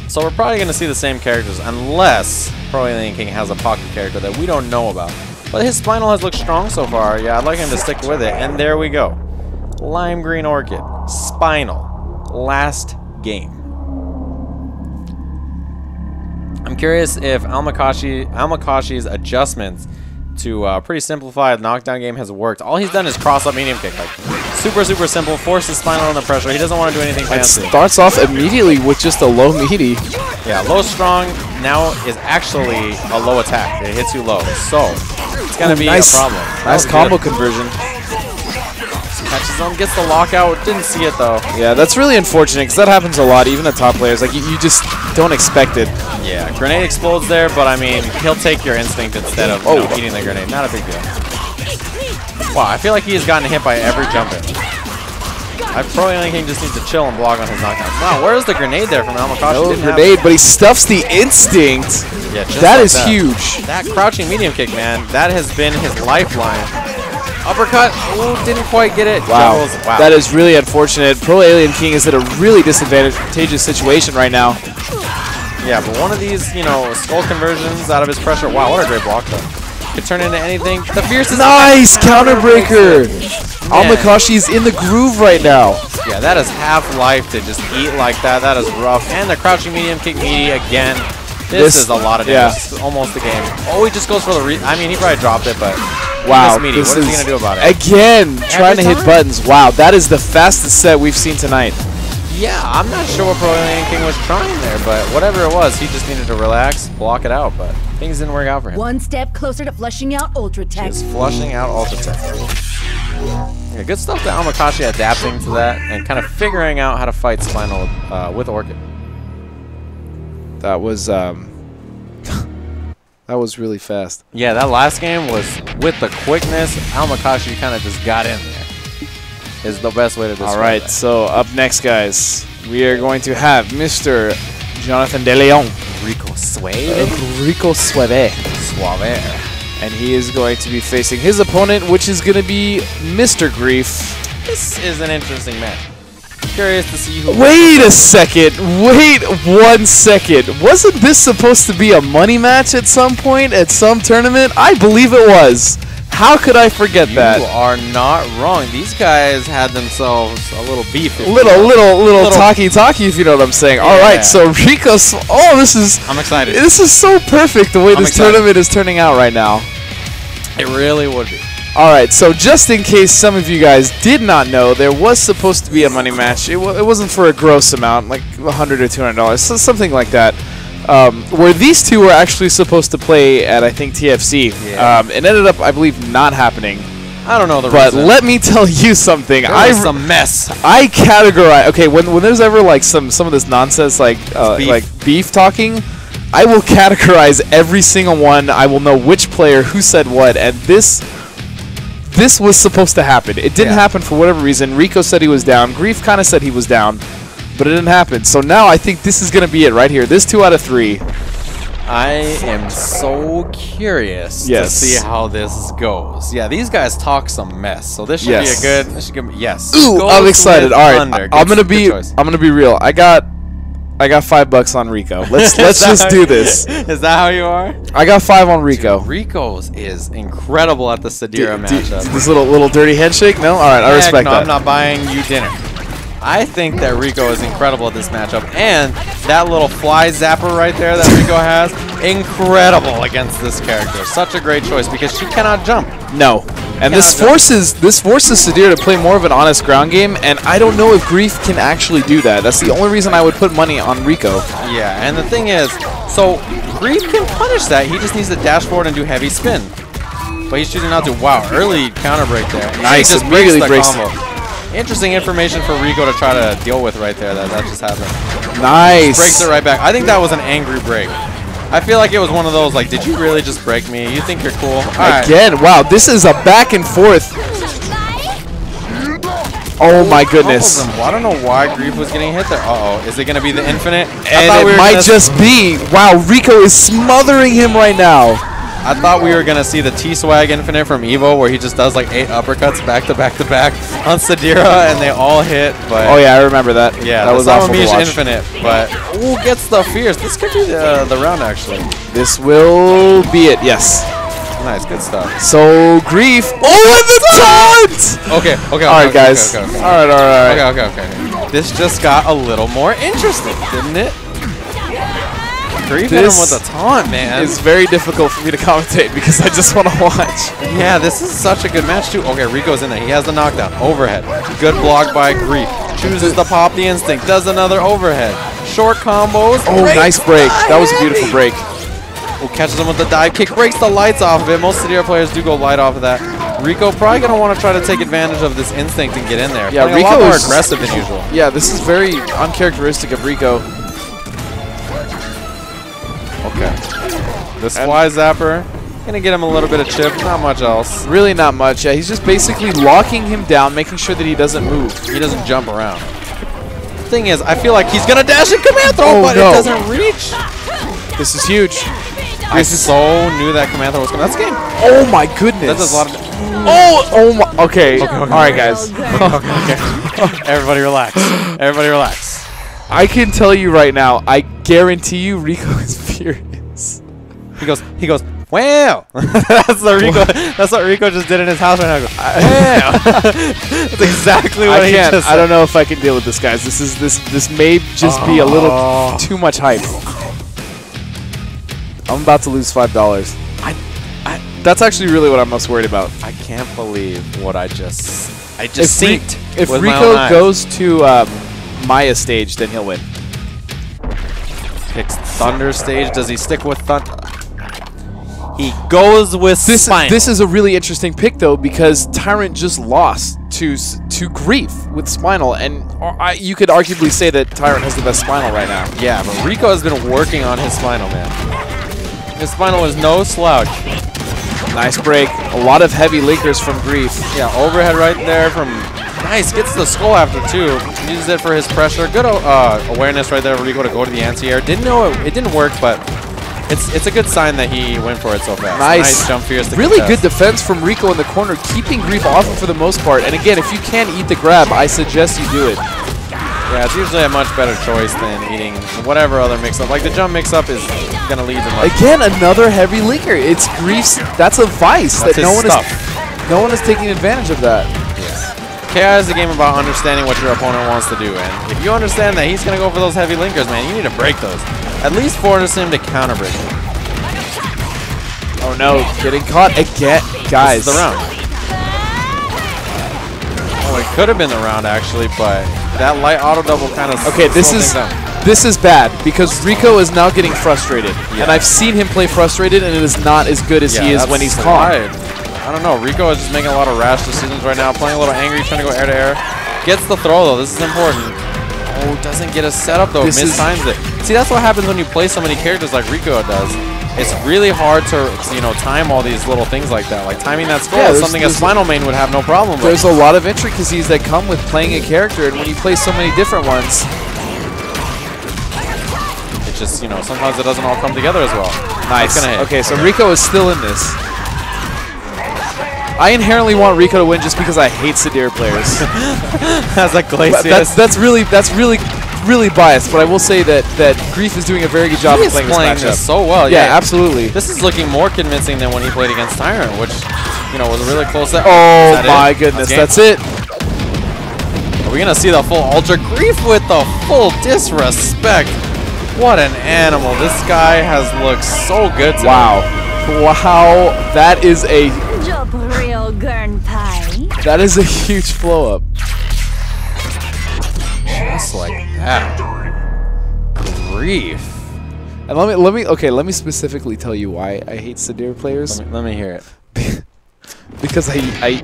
So we're probably going to see the same characters unless Pro Alien King has a pocket character that we don't know about. But his Spinal has looked strong so far. Yeah, I'd like him to stick with it. And there we go. Lime Green Orchid. Spinal. Last game. I'm curious if Alakashi's adjustments to a pretty simplified knockdown game has worked. All he's done is cross up medium kick. Like, super, super simple. Forces Spinal under pressure. He doesn't want to do anything fancy. It starts off immediately with just a low meaty. Yeah, low strong now is actually a low attack. It hits you low. So, it's going to be a problem. Nice combo conversion. Catches him, gets the lockout. Didn't see it, though. Yeah, that's really unfortunate because that happens a lot, even to top players. Like, you just don't expect it. Yeah, grenade explodes there, but I mean, he'll take your instinct instead of eating the grenade. Not a big deal. Wow, I feel like he has gotten hit by every jump in. I Pro Alien King just needs to chill and block on his knockdowns. Wow, where's the grenade there from Alakashi? No grenade, but he stuffs the instinct. Yeah, that is huge. That crouching medium kick, man, that has been his lifeline. Uppercut. Ooh, didn't quite get it. Wow. Wow. That is really unfortunate. Pro Alien King is in a really disadvantageous situation right now. Yeah, but one of these, you know, skull conversions out of his pressure. Wow, what a great block, though. Could turn into anything. The fiercest. Nice counter breaker. Alakashi is in the groove right now. Yeah, that is half life to just eat like that. That is rough. And the crouching medium kick meaty again. This is a lot of damage. This is almost the game. Oh, he just goes for the I mean, he probably dropped it, but wow. what is he going to do about it? Again, trying to hit buttons. Wow, that is the fastest set we've seen tonight. Yeah, I'm not sure what Pro Alien King was trying there, but whatever it was, he just needed to relax, block it out, but things didn't work out for him. One step closer to flushing out Ultra Tech. He's flushing out Ultra Tech. Yeah, good stuff to Alakashi adapting to that and kind of figuring out how to fight Spinal with Orchid. That was that was really fast. Yeah, that last game was with the quickness. Alakashi kind of just got in there. Is the best way to describe it. All right, so up next, guys, we are going to have Mr. Jonathan De Leon. Rico Suave. Rico Suave. And he is going to be facing his opponent, which is going to be Mr. Grief. This is an interesting match. Curious to see who... Wait a second. Wait 1 second. Wasn't this supposed to be a money match at some point, at some tournament? I believe it was. How could I forget that? You are not wrong. These guys had themselves a little beef. Little talkie, if you know what I'm saying. Yeah. All right, so Rico's... Oh, this is... I'm excited. This is so perfect the way this tournament is turning out right now. It really would be. All right, so just in case some of you guys did not know, there was supposed to be a money match. It wasn't for a gross amount, like $100 or $200, so something like that. Where these two were actually supposed to play at, I think, TFC. Yeah. It ended up, I believe, not happening. I don't know the but reason. let me tell you something. There was some mess. I categorize. Okay, when there's ever like some of this nonsense like beef talking, I will categorize every single one. I will know which player who said what, and this was supposed to happen. It didn't happen for whatever reason. Rico said he was down. Grief kind of said he was down. But it didn't happen. So now I think this is going to be it right here. This 2 out of 3. I am so curious to see how this goes. Yeah, these guys talk some mess. So this should be a good. This should be, yes. Ooh, I'm excited. All right, I'm gonna be real. I got $5 on Rico. Let's just do this. Is that how you are? I got 5 on Rico. Dude, Rico's is incredible at the Sadira matchup. This little dirty handshake? No. All right, I respect that. I'm not buying you dinner. I think that Rico is incredible at this matchup, and that little fly zapper right there that Rico has, incredible against this character. Such a great choice because she cannot jump. No, and this forces Sadira to play more of an honest ground game, and I don't know if Grief can actually do that. That's the only reason I would put money on Rico. Yeah, and the thing is, so Grief can punish that. He just needs to dash forward and do heavy spin, but he's choosing not to. Wow, early counter break there. Nice, he just immediately breaks combo. Interesting information for Rico to try to deal with right there. That just happened. Nice. Breaks it right back. I think that was an angry break. I feel like it was one of those, like, did you really just break me? You think you're cool? Again, wow, this is a back and forth. Oh my goodness. I don't know why Grief was getting hit there. Uh-oh. Is it going to be the infinite? And it might just be. Wow, Rico is smothering him right now. I thought we were going to see the T-Swag Infinite from Evo where he just does like 8 uppercuts back to back to back on Sadira and they all hit. But oh yeah, I remember that. Yeah, that was awful to watch. Infinite. But ooh, gets the fierce. This could be the round actually. This will be it, yes. Nice, good stuff. So, Grief. Oh, and the taunt! Okay. All right, guys. Okay. All right. Okay. This just got a little more interesting, didn't it? Grief hit him with a taunt, man. It's very difficult for me to commentate because I just want to watch. Yeah, this is such a good match, too. Okay, Rico's in there. He has the knockdown. Overhead. Good block by Grief. Chooses to pop the instinct. Does another overhead. Short combos. Oh, nice break. That was a beautiful break. Oh, catches him with the dive kick. Breaks the lights off of it. Most Sadira players do go light off of that. Rico probably going to want to try to take advantage of this instinct and get in there. Yeah, Rico a lot more aggressive than usual. Yeah, this is very uncharacteristic of Rico. Okay. This fly zapper, gonna get him a little bit of chip, not much else. Really not much, yeah. He's just basically locking him down, making sure that he doesn't move. He doesn't jump around. The thing is, I feel like he's gonna dash and command throw, but it doesn't reach. This is huge. I so knew that command throw was coming. That's game. Oh my goodness. That does a lot of oh my, okay. All right, guys. Okay. Everybody relax. Everybody relax. I can tell you right now, I guarantee you Rico is furious. He goes, Wow. That's what Rico just did in his house right now. Wow. That's exactly what he just said. I don't know if I can deal with this, guys. This may just be a little too much hype. I'm about to lose $5. That's actually really what I'm most worried about. I can't believe what I just seen. If Rico goes to Maya stage, then he'll win. Picks Thunder stage. Does he stick with Thunder? He goes with Spinal. This is a really interesting pick, though, because Tyrant just lost to Grief with Spinal, and you could arguably say that Tyrant has the best Spinal right now. Yeah, but Rico has been working on his Spinal, man. His Spinal is no slouch. Nice break. A lot of heavy linkers from Grief. Yeah, overhead right there from... Nice, gets the skull after, too. Uses it for his pressure. Good awareness right there for Rico to go to the anti-air. Didn't know it didn't work, but it's a good sign that he went for it so fast. Nice jump fierce to really good defense from Rico in the corner, keeping Grief off him for the most part. And again, if you can't eat the grab, I suggest you do it. Yeah, it's usually a much better choice than eating whatever other mix-up. Like, the jump mix-up is going to lead to much. Again, another heavy linker. It's Grief's... That's a vice that no one is taking advantage of that. KI is a game about understanding what your opponent wants to do, and if you understand that he's going to go for those heavy linkers, man, you need to break those. At least force him to counter break them. Oh no, getting caught again. Guys. This is the round. Oh, it could have been the round, actually, but that light auto double kind of... Okay, this is bad, because Rico is now getting frustrated. Yeah. And I've seen him play frustrated, and it is not as good as he is when he's calm. I don't know. Rico is just making a lot of rash decisions right now. Playing a little angry, trying to go air to air. Gets the throw, though. This is important. Oh, doesn't get a setup, though. Mistimes it. See, that's what happens when you play so many characters like Rico does. It's really hard to, time all these little things like that. Like, timing that skull is something a Spinal main would have no problem with. There's a lot of intricacies that come with playing a character, and when you play so many different ones... It's just, sometimes it doesn't all come together as well. Nice. Okay, so Rico is still in this. I inherently want Rico to win just because I hate Sadir players. As a Glacius. That's really biased, but I will say that Grief is doing a very good job of playing this matchup. This so well. Yeah, absolutely. This is looking more convincing than when he played against Tyrant, which was a really close set. Oh my goodness, that's it. Are we gonna see the full Ultra Grief with the full disrespect? What an animal! This guy has looked so good today. Wow, that is a... real gurn pie. That is a huge flow up. Just like that. Grief. And let me specifically tell you why I hate Sadir players. Let me hear it. Because I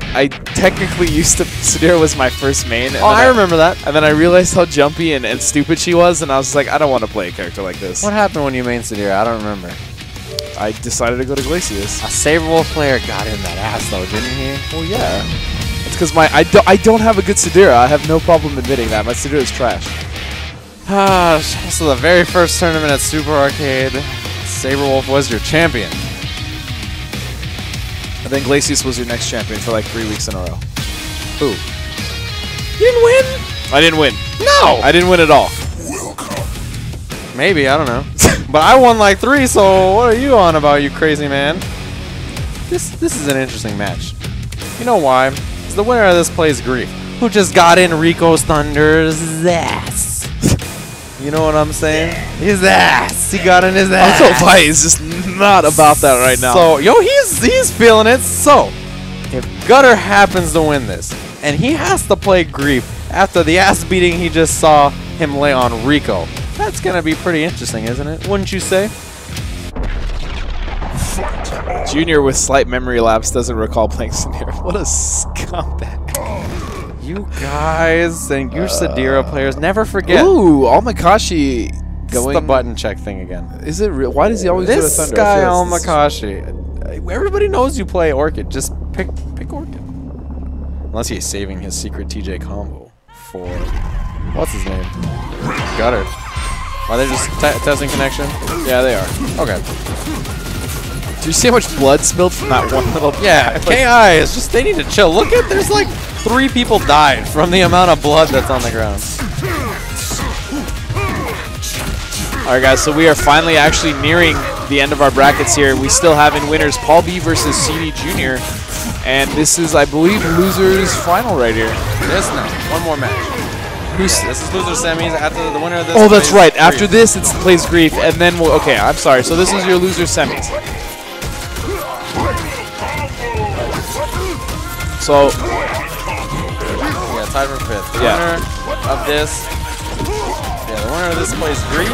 technically used to... Sadir was my first main. And I remember that. And then I realized how jumpy and stupid she was, and I was like, I don't want to play a character like this. What happened when you main Sadir? I don't remember. I decided to go to Glacius. A Saberwolf player got in that ass, though, didn't he? Well, yeah. It's because I don't have a good Sadira. I have no problem admitting that. My Sadira is trash. So the very first tournament at Super Arcade, Saberwolf was your champion. And then Glacius was your next champion for like 3 weeks in a row. Who? You didn't win? I didn't win. No! I didn't win at all. Maybe, I don't know. But I won like 3, so what are you on about, you crazy man? This is an interesting match. You know why? Because the winner of this plays Grief, who just got in Rico's Thunder's ass. You know what I'm saying? His ass. He got in his ass. Uncle Vi is just not about that right now. So, he's feeling it. So, if Gutter happens to win this, and he has to play Grief after the ass beating he just saw him lay on Rico, that's going to be pretty interesting, isn't it? Wouldn't you say? Junior with slight memory lapse doesn't recall playing Sadira. What a scumbag. You guys and you Sadira players never forget. Ooh, Alakashi going... It's the button check thing again. Is it real? Why does he always do a Thunder? This guy, Alakashi. Everybody knows you play Orchid. Just pick Orchid. Unless he's saving his secret TJ combo for... What's his name? Gutter. Are they just testing connection? Yeah, they are. Okay. Do you see how much blood spilled from that one little... Yeah, KI is just... They need to chill. Look at... There's like 3 people died from the amount of blood that's on the ground. Alright, guys. So we are finally actually nearing the end of our brackets here. We still have in winners Paul B versus CD Jr. And this is, I believe, losers final right here. This now, one more match. This is loser semis. After the winner of this. Oh, that's right. Grief. After this, it's plays Grief, and then we'll. Okay, I'm sorry. So this is your loser semis. So yeah, tied for 5th. The winner of this. Yeah, the winner of this plays Grief,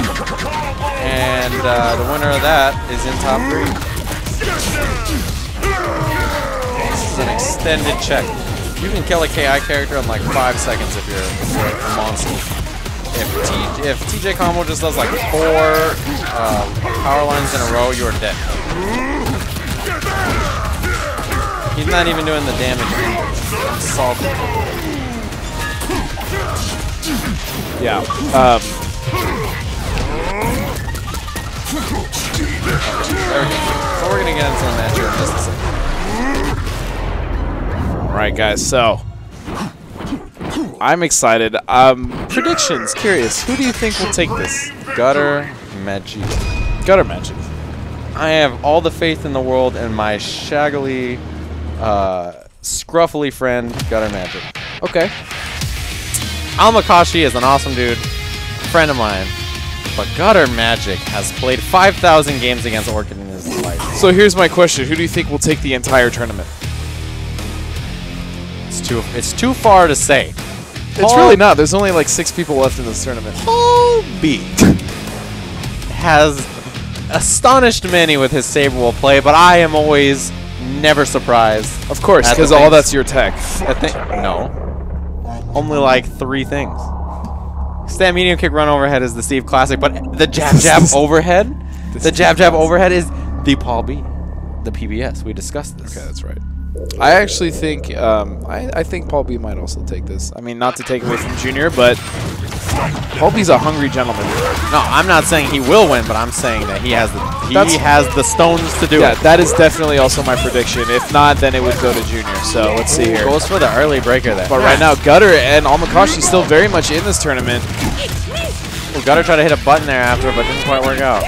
and the winner of that is in top 3. This is an extended check. You can kill a KI character in like 5 seconds if you're a monster. If TJ Combo just does like 4 power lines in a row, you're dead. He's not even doing the damage. Salty. yeah. There we go. So we're gonna get into the match here in just a second. All right, guys. So I'm excited. Predictions. Curious. Who do you think will take this? Gutter Magic. Gutter Magic. I have all the faith in the world in my shaggily, scruffly friend, Gutter Magic. Okay. Alakashi is an awesome dude, friend of mine, but Gutter Magic has played 5,000 games against Orchid in his life. So here's my question: who do you think will take the entire tournament? It's too far to say. It's really not. There's only like 6 people left in this tournament. Paul B has astonished many with his Saberwolf play, but I am always never surprised. Of course, at the because all things- that's your tech. No. Only like 3 things. Stand medium kick run overhead is the Steve classic, but the jab overhead, the jab overhead is the Paul B, the PBS. We discussed this. Okay, that's right. I actually think I think Paul B might also take this. I mean, not to take away from Junior, but Paul B's a hungry gentleman. No, I'm not saying he will win, but I'm saying that he has the stones to do Yeah, it. that is definitely also my prediction. If not, then it would go to Junior. So let's see here. Goes for the early breaker there. But right now, Gutter and Alakashi still very much in this tournament. Well, Gutter tried to hit a button there after, but didn't quite work out.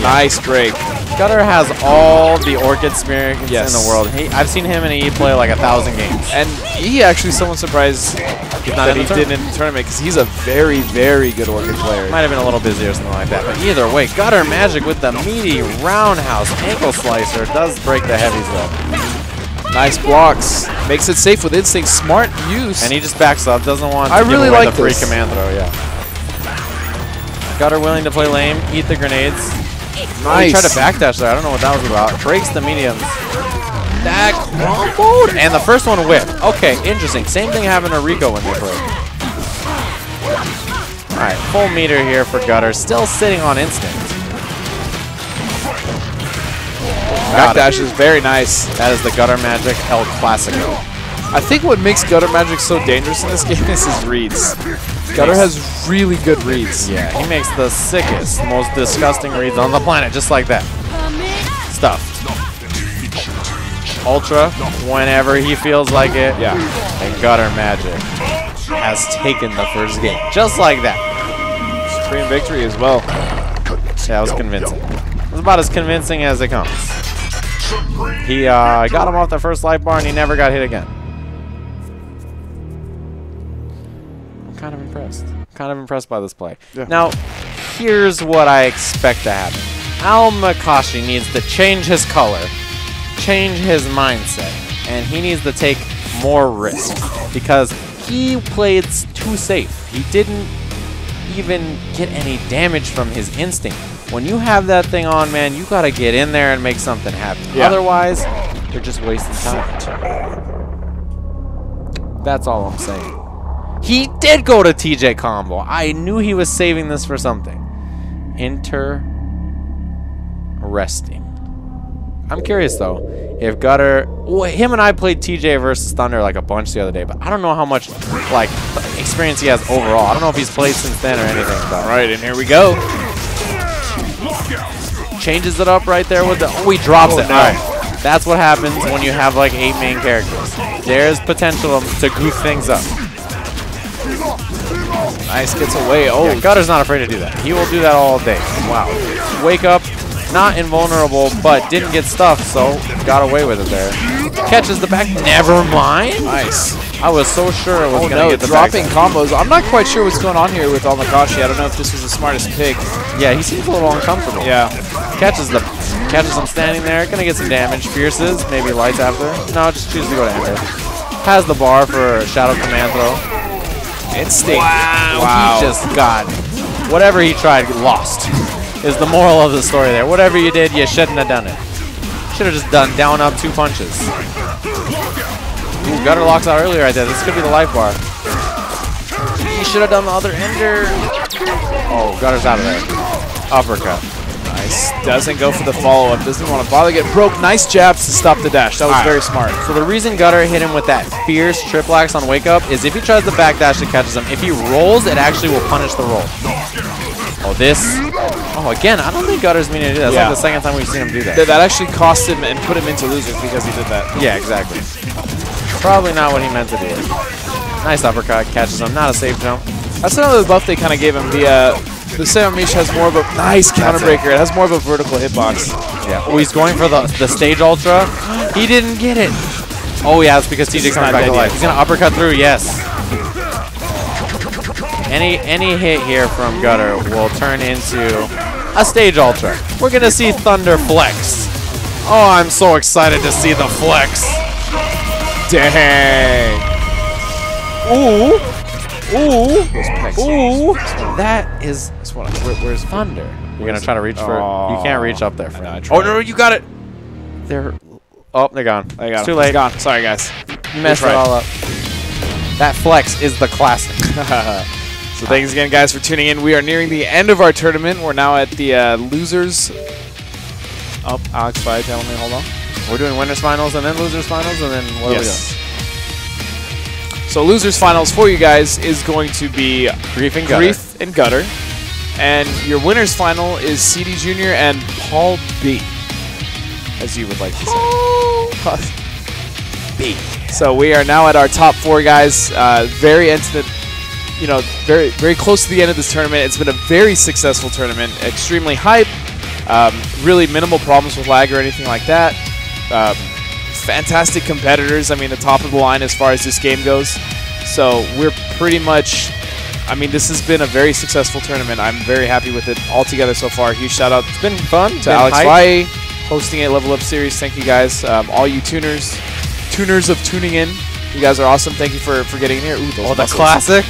Nice break. Gutter has all the Orchid experience in Yes. the world. I've seen him and he play like 1,000 games. And he actually somewhat surprised He's not that in he the did in the tournament because he's a very, very good Orchid player. Might have been a little busy or something like that. But either way, Gutter Magic with the meaty roundhouse ankle slicer does break the heavies though. Nice blocks. Makes it safe with instinct. Smart use. And he just backs up, doesn't want to I give really away like the free this. command throw, yeah. Gutter willing to play lame, eat the grenades. Nice. Oh, he tried to backdash there. I don't know what that was about. Breaks the mediums. That crumbled. And the first one whipped. Okay, interesting. Same thing happened to Rico when they played. Alright, full meter here for Gutter. Still sitting on instinct. Got it. Backdash is very nice. That is the Gutter Magic El Clasico. I think what makes Gutter Magic so dangerous in this game is his reads. Gutter has really good reads. Yeah, he makes the sickest, most disgusting reads on the planet, just like that. Stuff. Ultra, whenever he feels like it. Yeah. And Gutter Magic has taken the first game, just like that. Supreme victory as well. Yeah, that was convincing. It was about as convincing as it comes. He got him off the first life bar and he never got hit again. I'm kind of impressed. Kind of impressed by this play. Yeah. Now, here's what I expect to happen. Alakashi needs to change his color, change his mindset, and he needs to take more risk because he played too safe. He didn't even get any damage from his instinct. When you have that thing on, man, you gotta get in there and make something happen. Yeah. Otherwise, you're just wasting time. That's all I'm saying. He did go to TJ combo. I knew he was saving this for something. Interesting. I'm curious though, if Gutter, well, him and I played TJ versus Thunder like a bunch the other day, but I don't know how much like experience he has overall. I don't know if he's played since then or anything. But Right, and here we go. changes it up right there with the, oh, he drops it. no. All right. That's what happens when you have like 8 main characters. There's potential to goof things up. Nice, gets away. Oh, Yeah, Gutter's not afraid to do that. He will do that all day. Wow. Wake up, Not invulnerable, but didn't get stuffed, so got away with it there. Catches the back. Never mind. Nice. I was so sure it was going to get the dropping back. combos. I'm not quite sure what's going on here with Alakashi. I don't know if this was the smartest pick. Yeah, he seems a little uncomfortable. Yeah. Catches him standing there. Gonna get some damage. Pierces. Maybe lights after. No, just choose to go to ender. Has the bar for a shadow command throw. Instinct. Wow. He just got whatever he tried, lost. Is the moral of the story there. Whatever you did, you shouldn't have done it. Should have just done down up 2 punches. Ooh, gutter locks out earlier right there. This could be the life bar. He should have done the other ender. Oh, gutter's out of there. Uppercut. Nice. Doesn't go for the follow-up. Doesn't want to bother. Get broke. Nice jabs to stop the dash. That was very smart. So the reason Gutter hit him with that fierce triple axe on wake up is if he tries the backdash, it catches him. If he rolls, it actually will punish the roll. Oh, this. Oh, again, I don't think Gutter's meaning to do that. That's like the second time we've seen him do that. That actually cost him and put him into losers because he did that. Yeah, exactly. Probably not what he meant to do. Nice uppercut. Catches him. Not a safe jump. That's another buff they kind of gave him. The Samamish has more of a nice counter breaker. It has more of a vertical hitbox. Yeah. Oh, he's going for the stage ultra. He didn't get it. Oh, yeah, it's because TJ comes back to life. He's going to uppercut through. Yes. Any hit here from Gutter will turn into a stage ultra. We're going to see Thunder flex. Oh, I'm so excited to see the flex. Dang. Ooh. Ooh. Ooh. That is... Where's Thunder? You're going to try to reach for... You can't reach up there. Oh, no, you got it. They're... Oh, they're gone. It's too late. It's gone. Sorry, guys. You messed it all up. That flex is the classic. So thanks again, guys, for tuning in. We are nearing the end of our tournament. We're now at the losers. Oh, Alex Fi telling me, hold on. We're doing winners finals and then losers finals, and then what are we doing? So losers finals for you guys is going to be Grief and Gutter. And your winners final is CD Jr. and Paul B, as you would like to say. B. So we are now at our top 4 guys. Very intimate, you know, very, very close to the end of this tournament. It's been a very successful tournament. Extremely hype. Really minimal problems with lag or anything like that. Fantastic competitors. I mean, the top of the line as far as this game goes. So we're pretty much, I mean, this has been a very successful tournament. I'm very happy with it altogether so far. Huge shout out. It's been fun to Alex Vai hosting a Level Up series. Thank you guys. All you tuners of tuning in. You guys are awesome. Thank you for getting in here. Ooh, those the classic.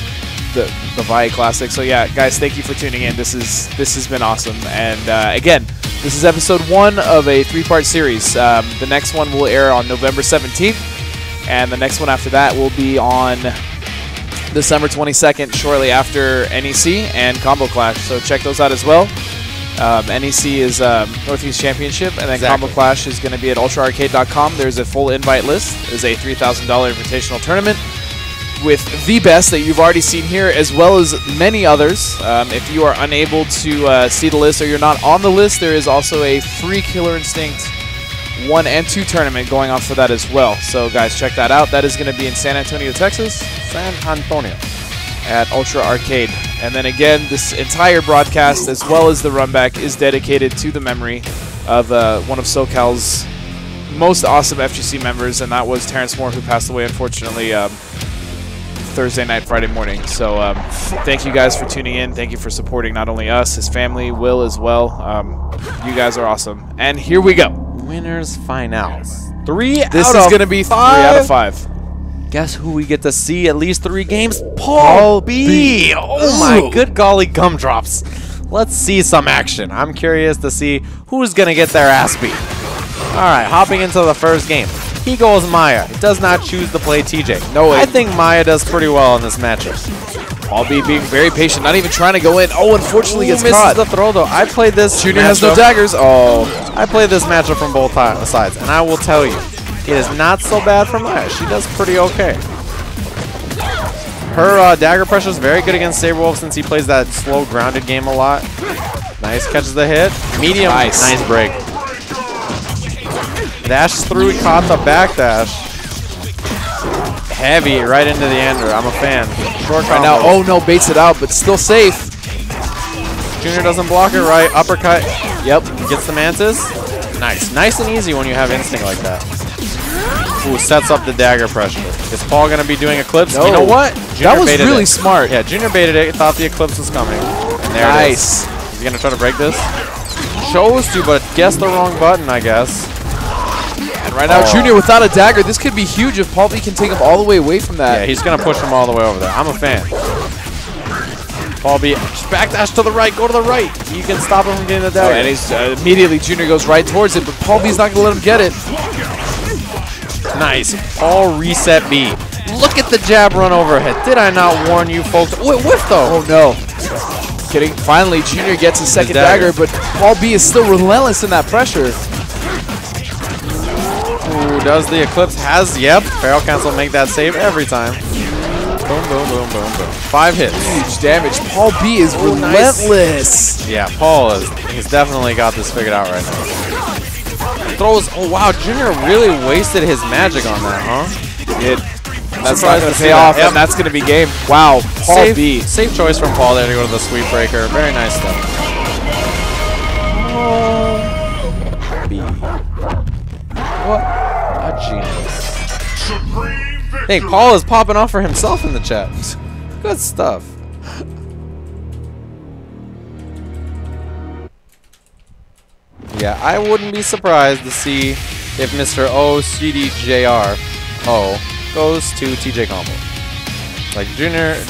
The Vi Classic. So yeah, guys, thank you for tuning in. This has been awesome. And again, this is episode 1 of a 3-part series. The next one will air on November 17th, and the next one after that will be on December 22nd, shortly after NEC and Combo Clash. So check those out as well. NEC is Northeast Championship, and then Combo Clash is going to be at ultraarcade.com. There's a full invite list. It's a $3,000 invitational tournament with the best that you've already seen here, as well as many others. If you are unable to see the list or you're not on the list, there is also a free Killer Instinct 1 and 2 tournament going on for that as well. So guys, check that out. That is going to be in San Antonio, Texas. San Antonio. At Ultra Arcade. And then again, this entire broadcast, as well as the runback, is dedicated to the memory of one of SoCal's most awesome FGC members, and that was Terrence Moore, who passed away, unfortunately, Thursday night, Friday morning. So thank you guys for tuning in. Thank you for supporting not only us, his family, Will as well. You guys are awesome. And here we go. Winners finals. This is going to be 3 out of 5. Guess who we get to see at least 3 games? Paul B. Oh my good golly gumdrops. Let's see some action. I'm curious to see who's going to get their ass beat. All right, hopping into the first game. He goes Maya. Does not choose to play TJ. No way. I think Maya does pretty well in this matchup. Paul B being very patient, not even trying to go in. Oh, unfortunately gets caught. Misses the throw, though. I played this Junior has no daggers. Oh. I played this matchup from both sides, and I will tell you, it is not so bad for Maya. She does pretty okay. Her dagger pressure is very good against Saberwolf since he plays that slow grounded game a lot. Nice, catches the hit. Medium, nice break. Dashes through, he caught the back dash. Heavy right into the ender. I'm a fan. Short combo. Now, oh no, baits it out, but still safe. Junior doesn't block it right. Uppercut. Yep. Gets the Mantis. Nice. Nice and easy when you have instinct like that. Ooh, sets up the dagger pressure. Is Paul going to be doing Eclipse? No. You know what? Junior That was baited really it. smart. Yeah, Junior baited it. Thought the Eclipse was coming. And there it is. Is he going to try to break this? Chose to, but guessed the wrong button, I guess. And right now, Junior without a dagger. This could be huge if Paul B can take him all the way away from that. Yeah, he's going to push him all the way over there. I'm a fan. Paul B, just backdash to the right. Go to the right. You can stop him from getting the dagger. And he's, immediately, Junior goes right towards it, but Paul B's not going to let him get it. Nice. Paul reset B. Look at the jab run overhead. Did I not warn you folks? Whiff though. Oh no. Kidding. Finally, Junior gets his second dagger, but Paul B is still relentless in that pressure. Ooh, does the Eclipse has, yep. Barrel cancel make that save every time. Boom, boom, boom, boom, boom. 5 hits. Huge damage. Paul B is relentless. Nice. Yeah, Paul he's definitely got this figured out right now. Throws, oh wow, Junior really wasted his magic on that, huh? He did. That's not going to pay off, and that's going to be game. Wow, Paul B. Safe choice from Paul there to go to the sweep breaker. Very nice stuff. B. What a genius. Hey, Paul is popping off for himself in the chat. Good stuff. Yeah, I wouldn't be surprised to see if Mr. OCDJR goes to TJ combo. Like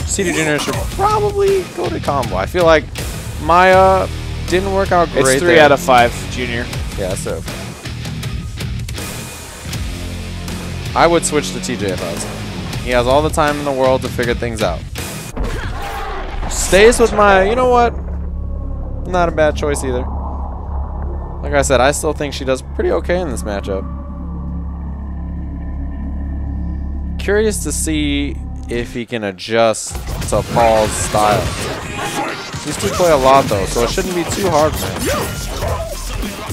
CD Junior should probably go to combo. I feel like Maya didn't work out great. It's 3 out of 5, Junior. Yeah, so I would switch to TJ if I was him. He has all the time in the world to figure things out. Stays with Maya. You know what? Not a bad choice either. Like I said, I still think she does pretty okay in this matchup. Curious to see if he can adjust to Paul's style. These two play a lot though, so it shouldn't be too hard for him.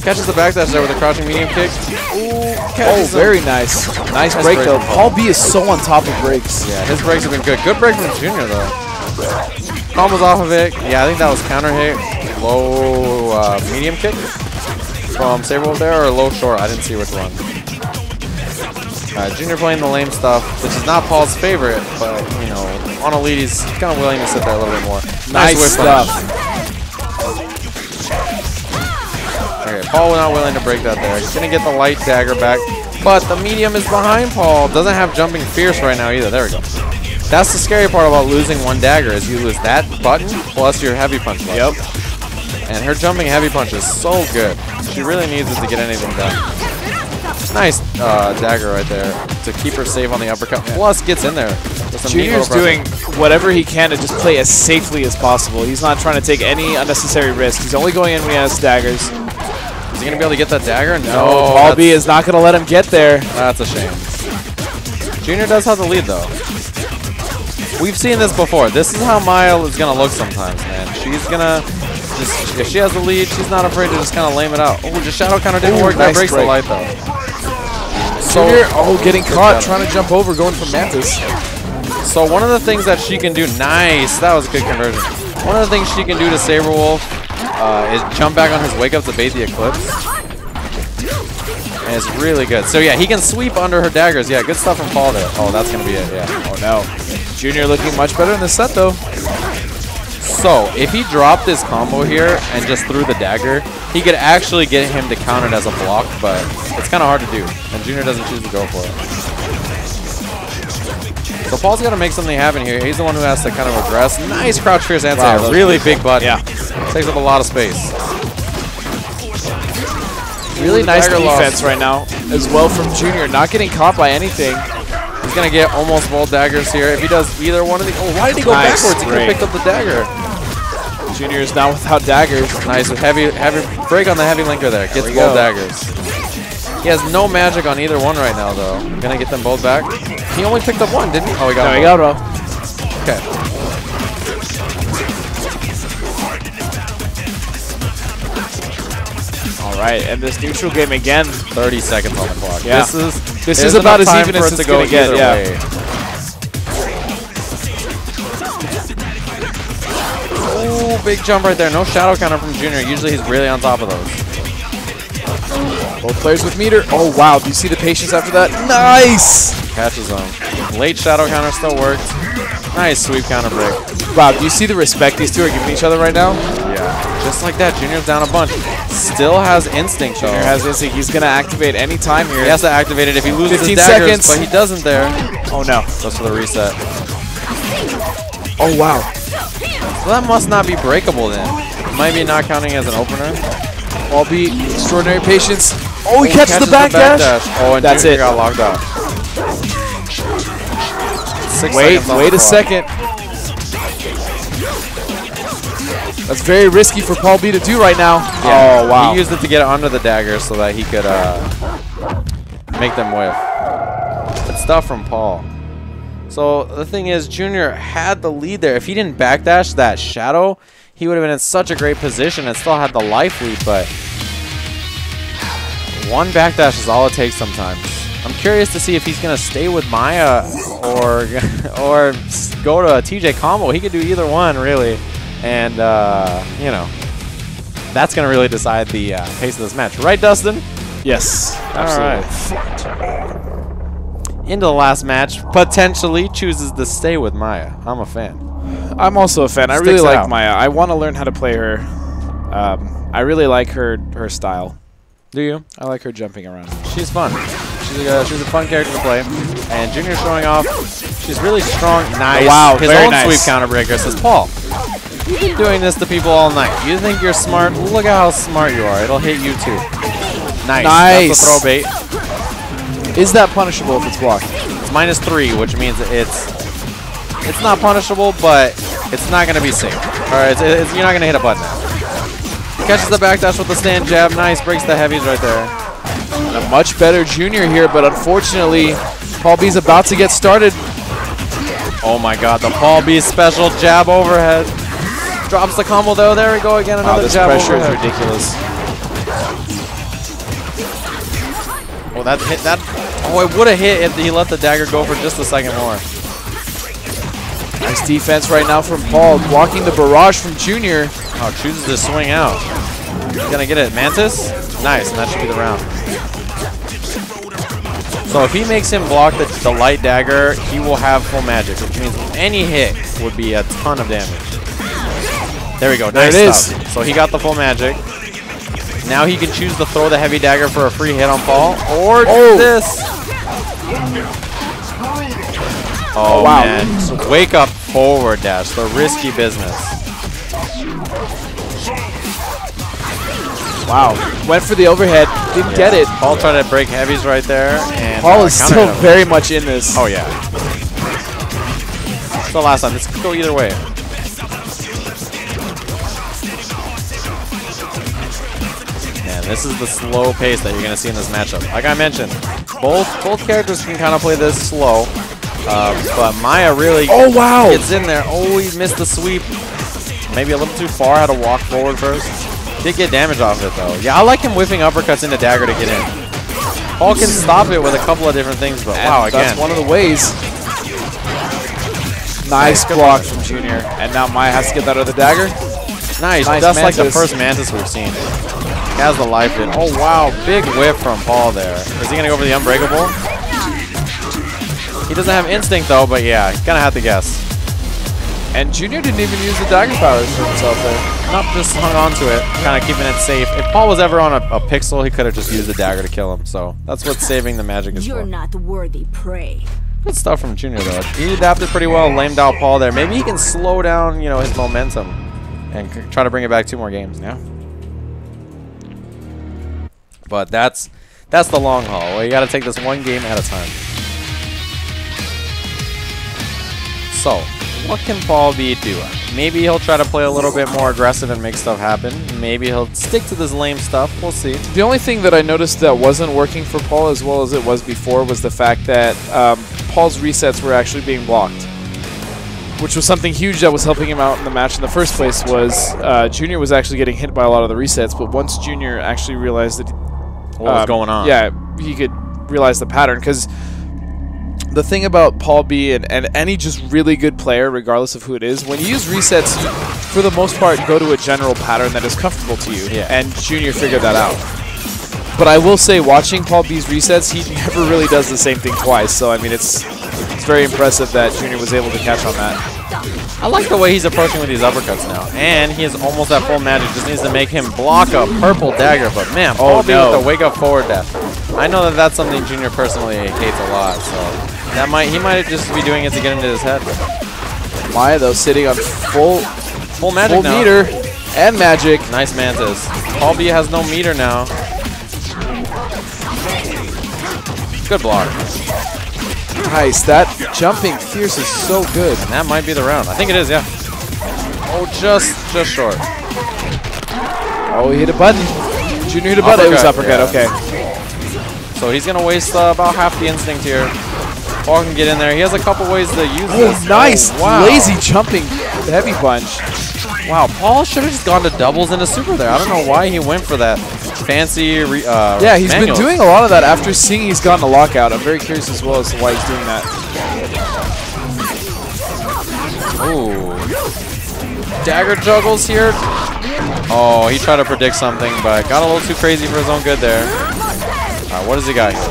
Catches the backdash there with a crouching medium kick. Ooh, oh, very nice. Nice break though. Paul B is so on top of breaks. Yeah, his breaks have been good. Good break from Junior though. Combos off of it. Yeah, I think that was counter hit. Low medium kick from Saberwolf there, or low short. I didn't see which one. Junior playing the lame stuff, which is not Paul's favorite, but you know, on a lead, he's kind of willing to sit there a little bit more. Nice stuff. Okay, Paul not willing to break that there. He's gonna get the light dagger back, but the medium is behind Paul. Doesn't have jumping fierce right now either. There we go. That's the scary part about losing one dagger is you lose that button plus your heavy punch button. Yep. And her jumping heavy punch is so good. She really needs it to get anything done. Nice dagger right there to keep her safe on the uppercut. Plus gets in there. Junior's doing whatever he can to just play as safely as possible. He's not trying to take any unnecessary risks. He's only going in when he has daggers. Is he going to be able to get that dagger? No, Paul B is not going to let him get there. That's a shame. Junior does have the lead though. We've seen this before. This is how Maya is going to look sometimes, man. She's going to just, if she has the lead, she's not afraid to just kind of lame it out. Oh, just shadow counter didn't work. That breaks the light though. Junior, getting caught, trying to jump over, going for Mantis. So one of the things that she can do, nice, that was a good conversion. One of the things she can do to Saberwolf is jump back on his wake up to bait the Eclipse. And it's really good. So yeah, he can sweep under her daggers. Yeah, good stuff from Paul there. Oh, that's going to be it, yeah. Oh no. Junior looking much better in the set though. So if he dropped this combo here and just threw the dagger, he could actually get him to count it as a block, but it's kind of hard to do. And Junior doesn't choose to go for it. So Paul's got to make something happen here. He's the one who has to kind of aggress. Nice crouch fierce anti-air. Wow, really big button. Yeah. Takes up a lot of space. Really nice defense right now as well from Junior. Not getting caught by anything. He's going to get almost both daggers here. If he does either one of the... Oh, why did he go backwards? He could have picked up the dagger. Junior is now without daggers. Nice. Heavy break on the heavy linker there. Gets both daggers. He has no magic on either one right now, though. Gonna get them both back. He only picked up one, didn't he? Oh, he got he got both. Okay. All right, and this neutral game again. 30 seconds on the clock. Yeah. This is about as even as it's going to get. Ooh, Ooh, big jump right there. No shadow counter from Junior. Usually he's really on top of those. Both players with meter. Oh, wow. Do you see the patience after that? Nice! Catches him. Late shadow counter still worked. Nice sweep counter break. Wow, do you see the respect these two are giving each other right now? Yeah. Just like that, Junior's down a bunch. Still has instinct, though. Junior has instinct. He's going to activate any time here. He has to activate it if he loses 15 his daggers, seconds. but he doesn't there. Oh, no. Goes for the reset. Oh, wow. So that must not be breakable then. It might be not counting as an opener. Albeit extraordinary patience. Oh, he catches the back dash. Oh, and that's Junior it. got locked out. 6 Wait seconds on a the clock. second. That's very risky for Paul B to do right now. Yeah, oh, wow. He used it to get under the dagger so that he could make them whiff. Good stuff from Paul. So the thing is, Junior had the lead there. If he didn't backdash that shadow, he would have been in such a great position and still had the life lead, but one backdash is all it takes sometimes. I'm curious to see if he's going to stay with Maya or go to a TJ combo. He could do either one, really. And, you know, that's going to really decide the pace of this match. Right, Dustin? Yes, absolutely. All right. Into the last match, potentially chooses to stay with Maya. I'm a fan. I'm also a fan. I Sticks really it like out. Maya. I want to learn how to play her. I really like her style. Do you? I like her jumping around. She's fun. She's a fun character to play. And Junior showing off. She's really strong. Nice. Wow, His very own nice. sweep counter breaker says, Paul, you've been doing this to people all night. You think you're smart? Look at how smart you are. It'll hit you too. Nice. Nice. That's a throw bait. Is that punishable if it's blocked? It's -3, which means it's not punishable, but it's not going to be safe. All right, you're not going to hit a button. He catches the backdash with the stand jab. Nice. Breaks the heavies right there. A much better Junior here, but unfortunately, Paul B's about to get started. Oh my god, the Paul B special jab overhead. Drops the combo though. There we go again. Another This jab pressure overhead. is ridiculous. Oh, that hit that. Oh, it would have hit if he let the dagger go for just a second more. Nice defense right now from Paul, blocking the barrage from Junior. Oh, chooses to swing out. He's gonna get it. Mantis? Nice, and that should be the round. So if he makes him block the light dagger, he will have full magic, which means any hit would be a ton of damage. There we go. Nice There it stuff. So he got the full magic. Now he can choose to throw the heavy dagger for a free hit on Paul, or this. Oh, wow. man. So wake up forward dash, the risky business. Wow. Went for the overhead. Didn't get it. Paul tried to break heavies right there. And Paul is countered still him. very much in this. Oh, yeah. It's the last time. This could go either way. And this is the slow pace that you're going to see in this matchup. Like I mentioned, both characters can kind of play this slow. But Maya really gets in there. Oh, he missed the sweep. Maybe a little too far. Had to walk forward first. Did get damage off it, though. Yeah, I like him whiffing uppercuts into dagger to get in. Paul can stop it with a couple of different things, but wow, again. That's one of the ways. Nice block from Junior. And now Maya has to get that other dagger. Nice. That's like the first Mantis we've seen. He has the life in. Oh, wow. Big whiff from Paul there. Is he going to go for the Unbreakable? He doesn't have instinct, though, but yeah, going to have to guess. And Junior didn't even use the dagger powers for himself there. Nope, just hung on to it, kind of keeping it safe. If Paul was ever on a pixel, he could have just used the dagger to kill him. So that's what saving the magic is You're for. not worthy prey. Good stuff from Junior, though. He adapted pretty well, lamed out Paul there. Maybe he can slow down, you know, his momentum and try to bring it back 2 more games. Yeah. But that's the long haul. Well, you got to take this one game at a time. So, what can Paul B do? Maybe he'll try to play a little bit more aggressive and make stuff happen. Maybe he'll stick to this lame stuff. We'll see. The only thing that I noticed that wasn't working for Paul as well as it was before was the fact that Paul's resets were actually being blocked, which was something huge that was helping him out in the match in the first place. Was Junior was actually getting hit by a lot of the resets, but once Junior actually realized that What was going on? Yeah, he could realize the pattern, because the thing about Paul B and any just really good player, regardless of who it is, when you use resets, for the most part, go to a general pattern that is comfortable to you. Yeah. And Junior figured that out. But I will say, watching Paul B's resets, he never really does the same thing twice. So, I mean, it's very impressive that Junior was able to catch on that. I like the way he's approaching with these uppercuts now. And he is almost at full magic. Just needs to make him block a purple dagger. But, man, Paul B with the wake-up forward dash. I know that that's something Junior personally hates a lot. So that he might just be doing it to get into his head. Maya, though, sitting on full magic now. Meter and magic. Nice Mantis. Paul B has no meter now. Good block. Nice. That jumping fierce is so good. And that might be the round. I think it is, yeah. Oh, just short. Oh, he hit a button. Junior hit a button. It was uppercut. Yeah. Okay. So he's going to waste about half the instinct here. Paul can get in there. He has a couple ways to use this. Nice. Oh, wow. Lazy jumping heavy punch. Wow, Paul should have just gone to doubles into super there. I don't know why he went for that fancy yeah, he's been doing a lot of that after seeing he's gotten a lockout. I'm very curious as well as to why he's doing that. Ooh. Dagger juggles here. Oh, he tried to predict something, but got a little too crazy for his own good there. All right, what does he got here?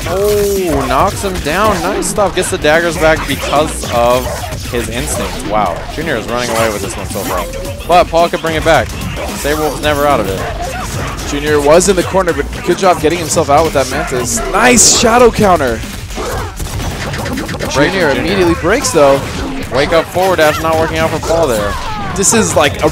Oh, knocks him down. Nice stuff. Gets the daggers back because of his instinct. Wow. Junior is running away with this one so far. But Paul could bring it back. Saberwolf's never out of it. Junior was in the corner, but good job getting himself out with that Mantis. Nice shadow counter. Junior immediately breaks though. Wake up forward dash not working out for Paul there. This is like a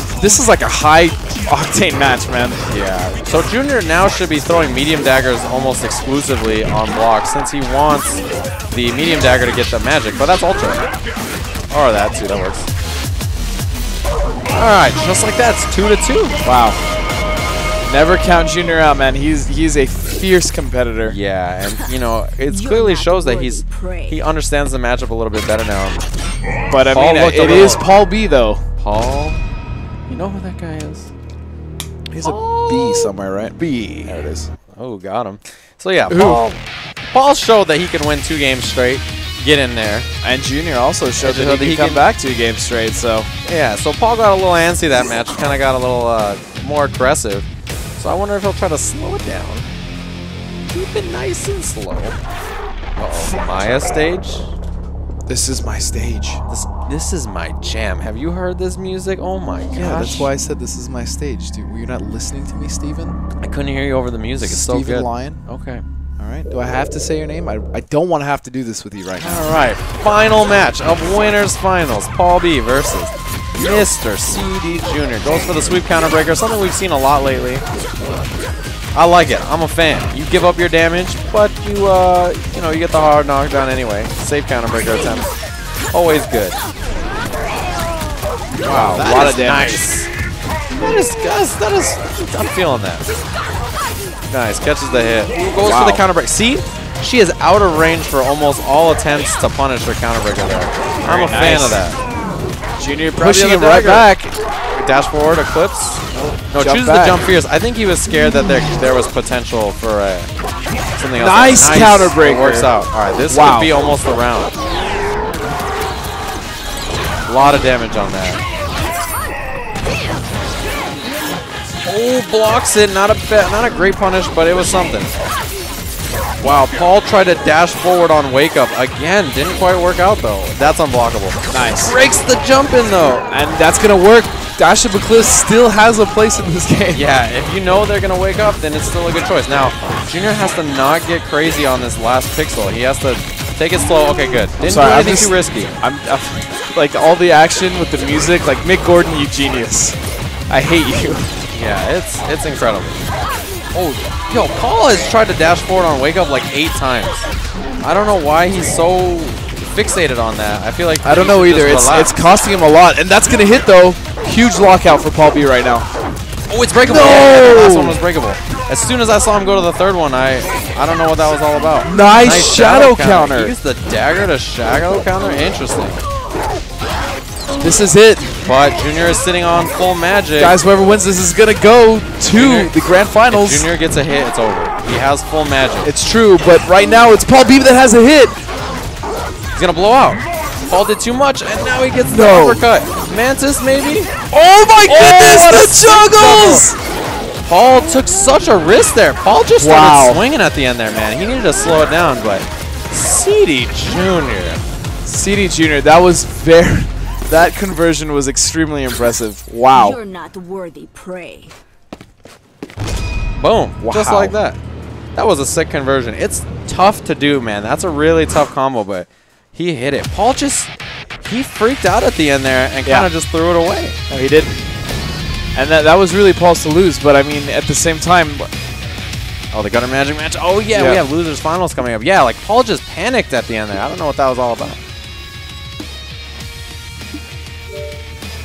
high octane match, man. Yeah. So Junior now should be throwing medium daggers almost exclusively on blocks since he wants the medium dagger to get the magic, but that's ultra. Or that too, that works. Alright, just like that, it's 2-2. Wow. Never count Junior out, man. He's a fierce competitor. Yeah, and you know, it clearly shows that he understands the matchup a little bit better now. But I mean, it is Paul B though. Paul? You know who that guy is? He's a B somewhere, right? B. There it is. Oh, got him. So yeah, Paul showed that he can win 2 games straight. Get in there. And Junior also showed that he can come back 2 games straight, so. Yeah, so Paul got a little antsy that match. Kind of got a little more aggressive. So I wonder if he'll try to slow it down. Keep it nice and slow. Uh-oh, Maya stage? This is my stage. This is my jam. Have you heard this music? Oh my gosh. Yeah, that's why I said this is my stage, dude. Were you not listening to me, Steven? I couldn't hear you over the music. It's so good. Steven Lyon. Okay. All right. Do I have to say your name? I don't want to have to do this with you right now. All right. Final match of Winners Finals. Paul B versus Mr. CD Jr. Goes for the sweep counter breaker, something we've seen a lot lately. I like it. I'm a fan. You give up your damage, but you know, you get the hard knockdown anyway. Safe counter breaker attempt. Always good. Wow, a lot of damage. Nice. That is, I'm feeling that. Nice, catches the hit. Goes for the counter break. See, she is out of range for almost all attempts to punish her counter breaker there. I'm a fan of that. Junior pushing him right back. Dash forward, eclipse. No, chooses the jump fierce. I think he was scared that there was potential for something else. Nice counter breaker. It works out. All right, this could be almost a round. A lot of damage on that. Oh, blocks it. Not a great punish, but it was something. Wow, Paul tried to dash forward on wake up again. Didn't quite work out though. That's unblockable. Nice. Breaks the jump in though. And that's gonna work. Dash of Eclipse still has a place in this game. Yeah, if you know they're gonna wake up, then it's still a good choice. Now, Junior has to not get crazy on this last pixel. He has to take it slow. Okay, good. Didn't do anything too risky. I'm like all the action with the music, like Mick Gordon, you genius. I hate you. Yeah, it's incredible. Oh, yo, Paul has tried to dash forward on wake up like 8 times. I don't know why he's so fixated on that. I feel like I don't know either. It's costing him a lot, and that's gonna hit though. Huge lockout for Paul B right now. Oh, it's breakable. No! Yeah, the last one was breakable. As soon as I saw him go to the third one, I don't know what that was all about. Nice shadow counter. He used the dagger to shadow counter. Interesting. This is it. But Junior is sitting on full magic. Guys, whoever wins this is going to go to the grand finals. If Junior gets a hit, it's over. He has full magic. It's true, but right now it's Paul B that has a hit. He's gonna blow out. Paul did too much, and now he gets the No. uppercut. Mantis, maybe? Oh my goodness, the juggles! Paul took such a risk there. Paul just started Wow. swinging at the end there, man. He needed to slow it down, but CD Jr. CD Jr., that was very... That conversion was extremely impressive. Wow. You're not worthy prey. Boom. Just Wow. like that. That was a sick conversion. It's tough to do, man. That's a really tough combo, but he hit it. Paul just... He freaked out at the end there and kind of just threw it away. No, he didn't. And that was really Paul's to lose, but I mean, at the same time... Oh, the Gutter Magic match. Oh, yeah, we have Losers Finals coming up. Yeah, like, Paul just panicked at the end there. I don't know what that was all about.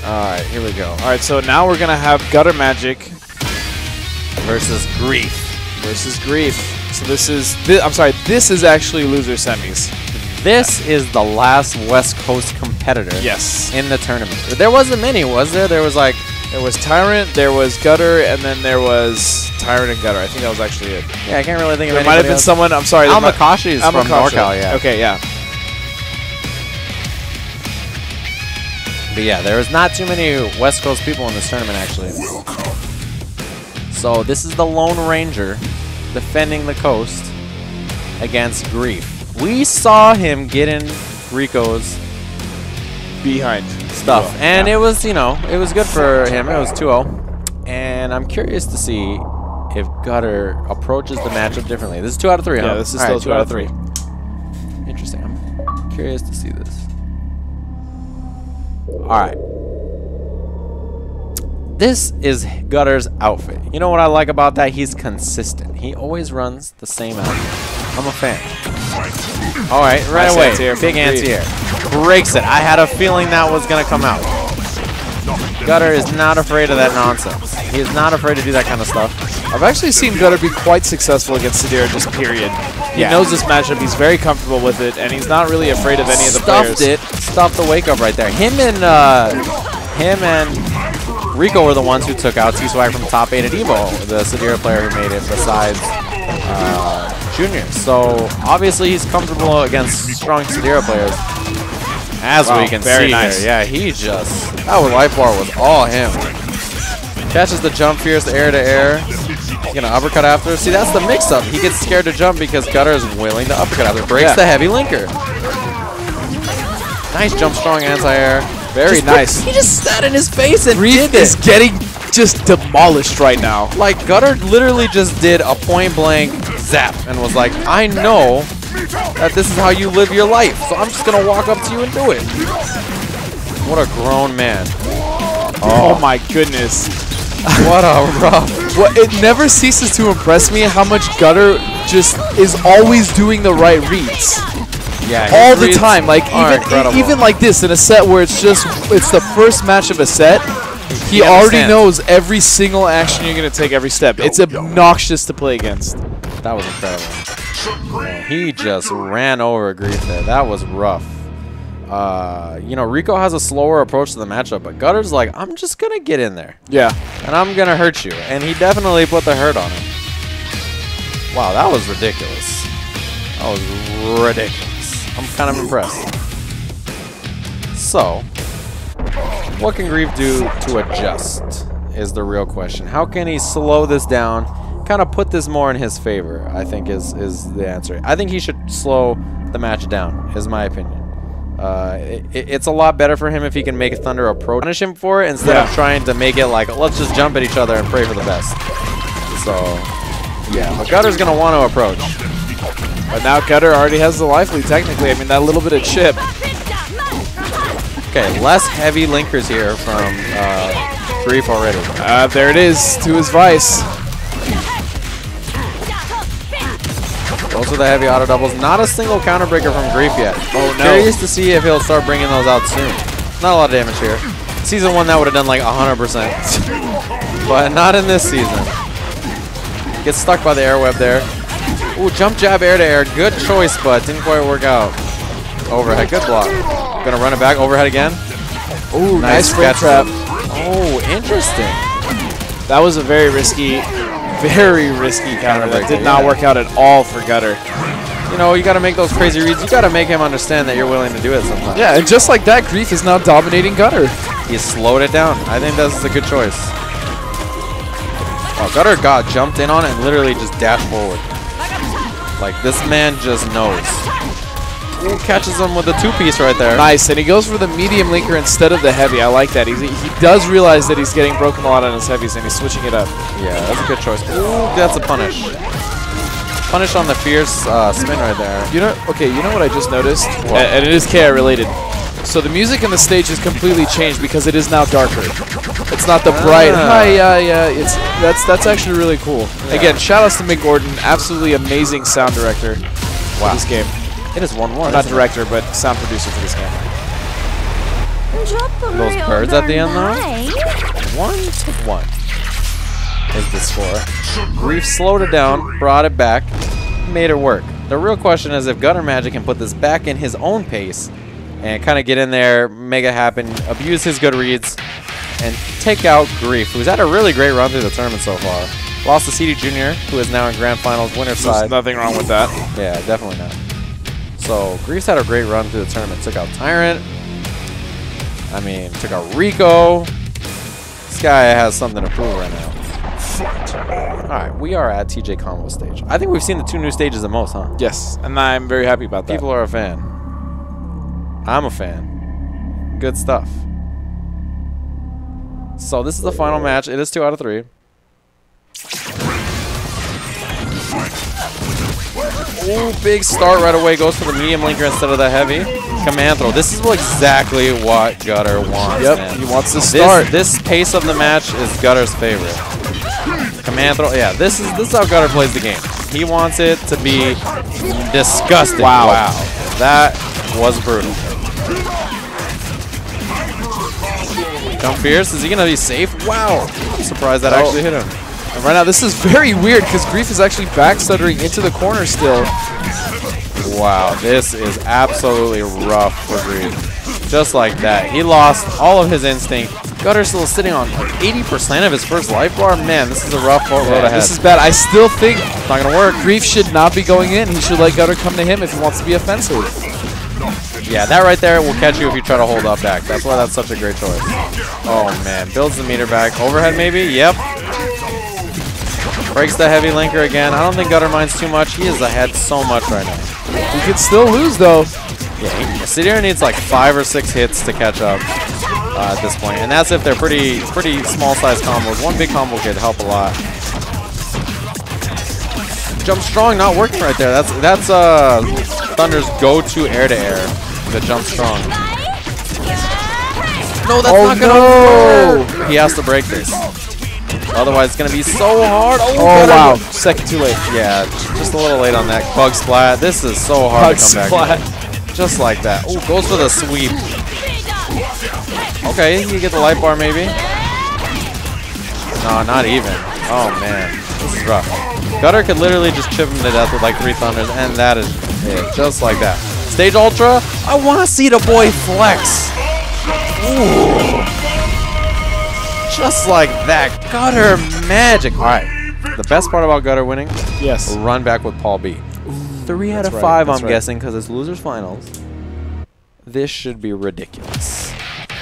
All right, here we go. All right, so now we're going to have Gutter Magic Versus Grief. versus Grief. So this is... I'm sorry, this is actually loser semis. This is the last West Coast competitor Yes. in the tournament. There wasn't many, was there? There was like... There was Tyrant, there was Gutter, and then there was Tyrant and Gutter. I think that was actually it. Yeah, I can't really think of There anybody might have been else. someone... I'm sorry. Alakashi is from Alakashi. NorCal, yeah. Okay, yeah. But yeah, there was not too many West Coast people in this tournament, actually. So this is the Lone Ranger defending the coast against Grief. We saw him get in Rico's Behind stuff, Well, and yeah. it was, you know, it was good for him. It was 2-0, and I'm curious to see if Gutter approaches the matchup differently. This is 2 out of 3, huh? Yeah, this is All still right, 2 out of 3. Interesting. I'm curious to see this. All right. This is Gutter's outfit. You know what I like about that? He's consistent. He always runs the same outfit. I'm a fan. All right, right Nice away. anti-air Big from Grief. anti-air. Breaks it. I had a feeling that was going to come out. Gutter is not afraid of that nonsense. He is not afraid to do that kind of stuff. I've actually seen Gutter be quite successful against Sadira, just period. He knows this matchup, he's very comfortable with it, and he's not really afraid of any of the players. Stuffed the wake up right there. Him and Rico were the ones who took out T-Swag from top 8 at Evo, the Sadira player who made it, besides Junior. So obviously he's comfortable against strong Sadira players, as we can very see nice. here. Yeah, he just, that life bar was all him. Catches the jump fierce air to air. He's gonna uppercut after. See, that's the mix-up. He gets scared to jump because Gutter is willing to uppercut after. Breaks the heavy linker. Nice jump strong anti-air. Very nice. He just sat in his face and Grief did is it. getting just demolished right now. Like, Gutter literally just did a point-blank zap and was like, I know that this is how you live your life, so I'm just gonna walk up to you and do it. What a grown man. Oh my goodness. What a rough. Well, it never ceases to impress me how much Gutter just is always doing the right reads. Yeah, All his the reads time. Like, are incredible. even like this, in a set where it's the first match of a set, he He already understands. knows every single action you're going to take every step. It's obnoxious to play against. That was incredible. Man, he just ran over Grief there. That was rough. You know, Rico has a slower approach to the matchup, but Gutter's like, I'm just going to get in there. Yeah. And I'm going to hurt you. And he definitely put the hurt on him. Wow, that was ridiculous. That was ridiculous. I'm kind of impressed. So, what can Grief do to adjust is the real question. How can he slow this down, kind of put this more in his favor, I think is the answer. I think he should slow the match down, is my opinion. It's a lot better for him if he can make Thunder approach, punish him for it, instead of trying to make it like, let's just jump at each other and pray for the best. So, yeah, but Gutter's going to want to approach. But now Gutter already has the life lead, technically. I mean, that little bit of chip. Okay, less heavy linkers here from Grief already. There it is, to his Vice. Those are the heavy auto doubles. Not a single counter breaker from Grief yet. Oh, no. Curious to see if he'll start bringing those out soon. Not a lot of damage here. Season 1, that would have done like 100%. But not in this season. Gets stuck by the air web there. Ooh, jump jab air to air. Good choice, but didn't quite work out. Overhead, good block. Gonna run it back, overhead again. Ooh, nice frame trap. Oh, interesting. That was a very risky counter that did not work out at all for Gutter. You know, you got to make those crazy reads. You got to make him understand that you're willing to do it sometimes. Yeah, and just like that, Grief is now dominating Gutter. He slowed it down. I think this is a good choice. Oh, Gutter jumped in on it and literally just dashed forward. Like, this man just knows. Ooh, catches him with a two-piece right there. Nice, and he goes for the medium linker instead of the heavy. I like that. He does realize that he's getting broken a lot on his heavies, and he's switching it up. Yeah, that's a good choice. Ooh, that's a punish. Punish on the fierce spin right there. You know what I just noticed? And it is KI related. So the music in the stage has completely changed because it is now darker. It's not the bright, that's actually really cool. Yeah. Again, shout outs to Mick Gordon, absolutely amazing sound director for this game. It is 1-1. Not director, but sound producer for this game. Those birds at the end though. 1-1 is the score. Grief slowed it down, brought it back, made it work. The real question is if Gutter Magic can put this back in his own pace and kind of get in there, make it happen, abuse his good reads, and take out Grief, who's had a really great run through the tournament so far. Lost to CD Jr., who is now in Grand Finals winner's side. There's nothing wrong with that. Yeah, definitely not. So Grief's had a great run through the tournament. Took out Tyrant. I mean, took out Rico. This guy has something to prove right now. Alright, we are at TJ Combo stage. I think we've seen the 2 new stages the most, huh? Yes, and I'm very happy about that. People are a fan. I'm a fan. Good stuff. So this is the final match. It is 2 out of 3. Ooh, big start right away. Goes for the medium linker instead of the heavy. Command throw. This is exactly what Gutter wants. Yep, man. he wants to start. This pace of the match is Gutter's favorite. Command throw. Yeah, this is how Gutter plays the game. He wants it to be disgusting. Wow. That was brutal. Jump fierce. Is he gonna be safe? Wow. I'm surprised that actually hit him. And right now, this is very weird because Grief is actually back stuttering into the corner still. Wow, this is absolutely rough for Grief. Just like that. He lost all of his instinct. Gutter's still sitting on like 80% of his first life bar. Man, this is a rough road ahead. This is bad. I still think it's not going to work. Grief should not be going in. He should let Gutter come to him if he wants to be offensive. Yeah, that right there will catch you if you try to hold up back. That's why that's such a great choice. Oh, man. Builds the meter back. Overhead, maybe? Yep. Breaks the heavy linker again. I don't think Gutter minds too much. He is ahead so much right now. He could still lose, though. Yeah, Sidier needs like 5 or 6 hits to catch up at this point. And that's if they're pretty small-sized combos. One big combo could help a lot. Jump strong, not working right there. That's Thunder's go-to air-to-air. The jump strong. No, that's not gonna work. He has to break this. Otherwise, it's gonna be so hard. Oh wow! Second too late. Yeah, just a little late on that bug splat. This is so hard to come back. Just like that. Oh, goes for the sweep. Okay, you get the light bar maybe. No, not even. Oh man, this is rough. Gutter could literally just chip him to death with like 3 thunders, and that is it. Just like that. Stage Ultra. I want to see the boy flex. Ooh. Just like that. Gutter magic. All right. The best part about Gutter winning? Yes. Run back with Paul B. 3 out of 5, I'm guessing, because it's losers finals. This should be ridiculous.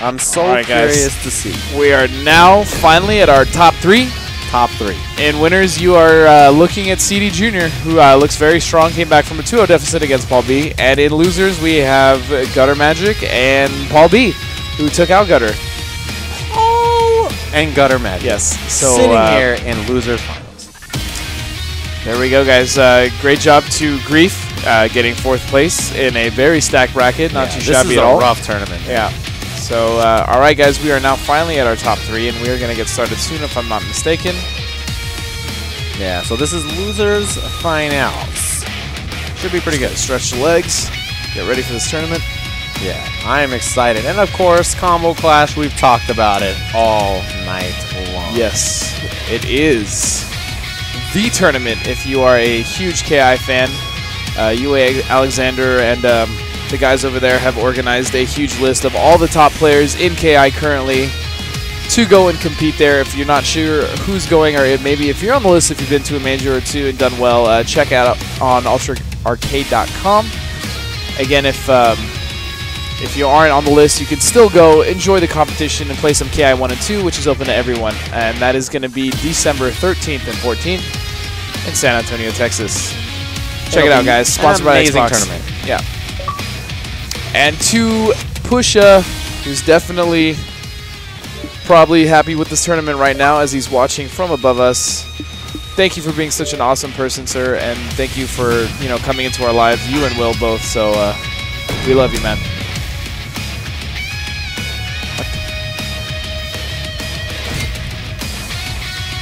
I'm so curious to see. We are now finally at our top 3. Top 3. In winners, you are looking at CD Jr., who looks very strong, came back from a 2-0 deficit against Paul B. And in losers, we have Gutter Magic and Paul B, who took out Gutter. And Gutter Magic. Yes. So sitting here in losers finals. There we go, guys. Great job to Grief getting 4th place in a very stacked bracket. Not too shabby at all. This is a rough tournament. Yeah. So, all right, guys. We are now finally at our top 3, and we are going to get started soon, if I'm not mistaken. Yeah. So this is losers finals. Should be pretty good. Stretch the legs. Get ready for this tournament. Yeah, I am excited. And of course, Combo Clash, we've talked about it all night long. Yes, it is the tournament if you are a huge KI fan. UA Alexander and the guys over there have organized a huge list of all the top players in KI currently to go and compete there. If you're not sure who's going, or maybe if you're on the list, if you've been to a major or 2 and done well, check out on ultraarcade.com. Again, if you aren't on the list, you can still go enjoy the competition and play some KI 1 and 2, which is open to everyone. And that is going to be December 13th and 14th in San Antonio, Texas. Check it out, guys. Sponsored by Xbox. Tournament. Yeah. And to Pusha, who's definitely probably happy with this tournament right now as he's watching from above us. Thank you for being such an awesome person, sir, and thank you for coming into our lives. You and Will both. So we love you, man.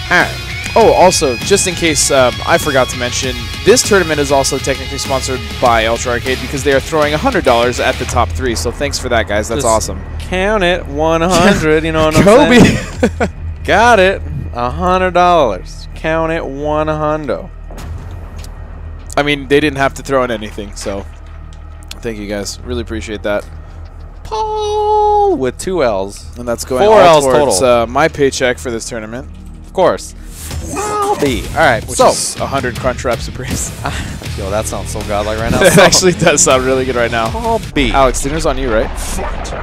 Alright. Oh, also, just in case I forgot to mention, this tournament is also technically sponsored by Ultra Arcade because they are throwing $100 at the top 3. So thanks for that, guys. That's awesome. Count it, 100. You know what Kobe. I'm saying? Got it, $100. Count it, 100. I mean, they didn't have to throw in anything, so thank you, guys. Really appreciate that. Paul with 2 L's. And that's going 4 all L's towards total. My paycheck for this tournament. Of course. I'll be. All right, Which so is 100 Crunchwrap Supremes. yo, that sounds so godlike right now. It actually does sound really good right now. Paul B. Alex, dinner's on you, right?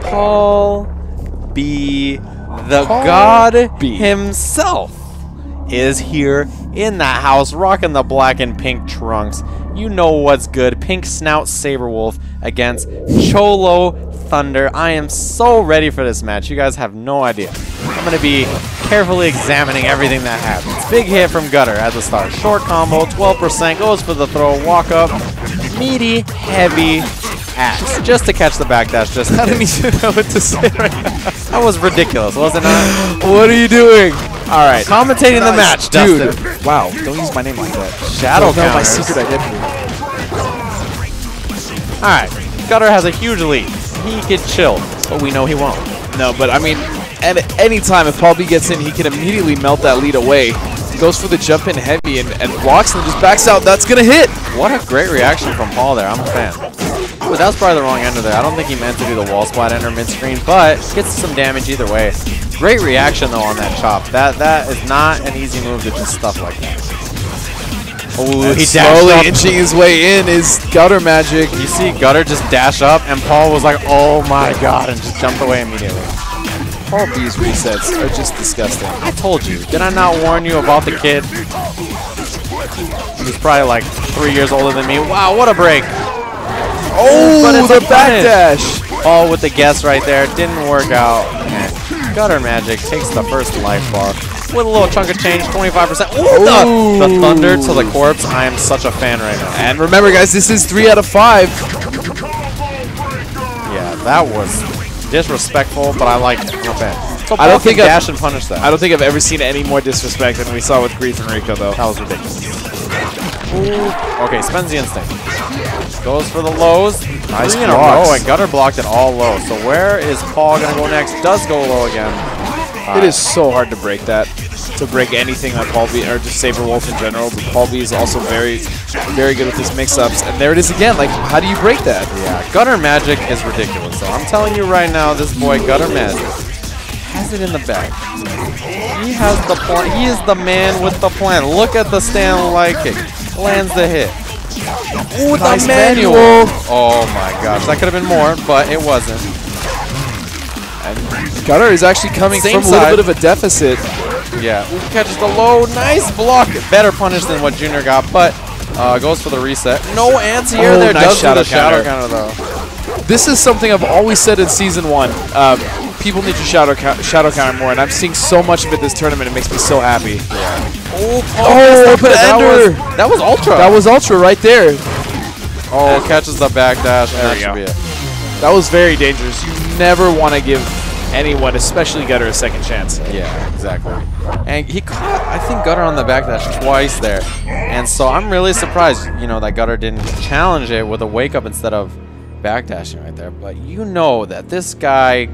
Paul B. The Paul God B. himself is here in the house, rocking the black and pink trunks. You know what's good. Pink Snout Saberwolf against Cholo Thunder. I am so ready for this match. You guys have no idea. I'm going to be carefully examining everything that happens. Big hit from Gutter at the start. Short combo, 12%, goes for the throw, walk up, meaty, heavy axe. Just to catch the backdash. Just I don't even know what to say right now. That was ridiculous, was it not? What are you doing? All right. Commentating the match, Dude. Dustin. Wow. Don't use my name like that. Shadow Don't know my counters. secret identity. Alright, Gutter has a huge lead. He could chill, but we know he won't. No, but I mean, at any time if Paul B gets in, he can immediately melt that lead away. He goes for the jump in heavy and blocks and then just backs out. That's going to hit. What a great reaction from Paul there. I'm a fan. Ooh, that was probably the wrong ender there. I don't think he meant to do the wall splat ender mid-screen, but gets some damage either way. Great reaction, though, on that chop. That is not an easy move to just stuff like that. Oh, he slowly inching his way in is Gutter Magic. You see Gutter just dash up, and Paul was like, oh my god, and just jumped away immediately. Paul B's resets are just disgusting. I told you. Did I not warn you about the kid? He's probably like 3 years older than me. Wow, what a break. Oh, but it's the a backdash. Paul with the guess right there. Didn't work out. And Gutter Magic takes the first life bar with a little chunk of change, 25%. Ooh, the thunder to the corpse. I am such a fan right now. And remember, guys, this is 3 out of 5. Yeah, that was disrespectful, but I like it. I'm a fan. So I don't think dash and punish that. I don't think I've ever seen any more disrespect than we saw with Grief and Rico, though. That was ridiculous. Ooh. Okay, spends the instinct. Goes for the lows. Nice 3 in a blocks. row, and Gutter blocked it all low. So where is Paul going to go next? Does go low again. It is so hard to break that. To break anything on Paul B, or just Saberwolf in general. But Paul B is also very, very good with his mix-ups. And there it is again. Like, how do you break that? Yeah, Gutter Magic is ridiculous. So I'm telling you right now, this boy, Gutter Magic, has it in the bag. He has the plan. He is the man with the plan. Look at the stand light kick. Lands the hit. Ooh, Nice the manual. Oh my gosh, that could have been more, but it wasn't. And Gutter is actually coming Same from a little side. bit of a deficit. Yeah, ooh, catches the low. Nice block. Better punish than what Junior got, but goes for the reset. No answer here. Oh, There nice does do the shadow shadow counter. counter, though. This is something I've always said in Season 1. People need to shadow counter more, and I'm seeing so much of it this tournament. It makes me so happy. Oh, but ender. That was Ultra. That was Ultra right there. Oh, catches the backdash. There That we should go. be it. That was very dangerous. You never want to give anyone, especially Gutter, a second chance. Yeah, exactly. And he caught, I think, Gutter on the backdash twice there. And so I'm really surprised, you know, that Gutter didn't challenge it with a wake-up instead of backdashing right there. But you know that this guy,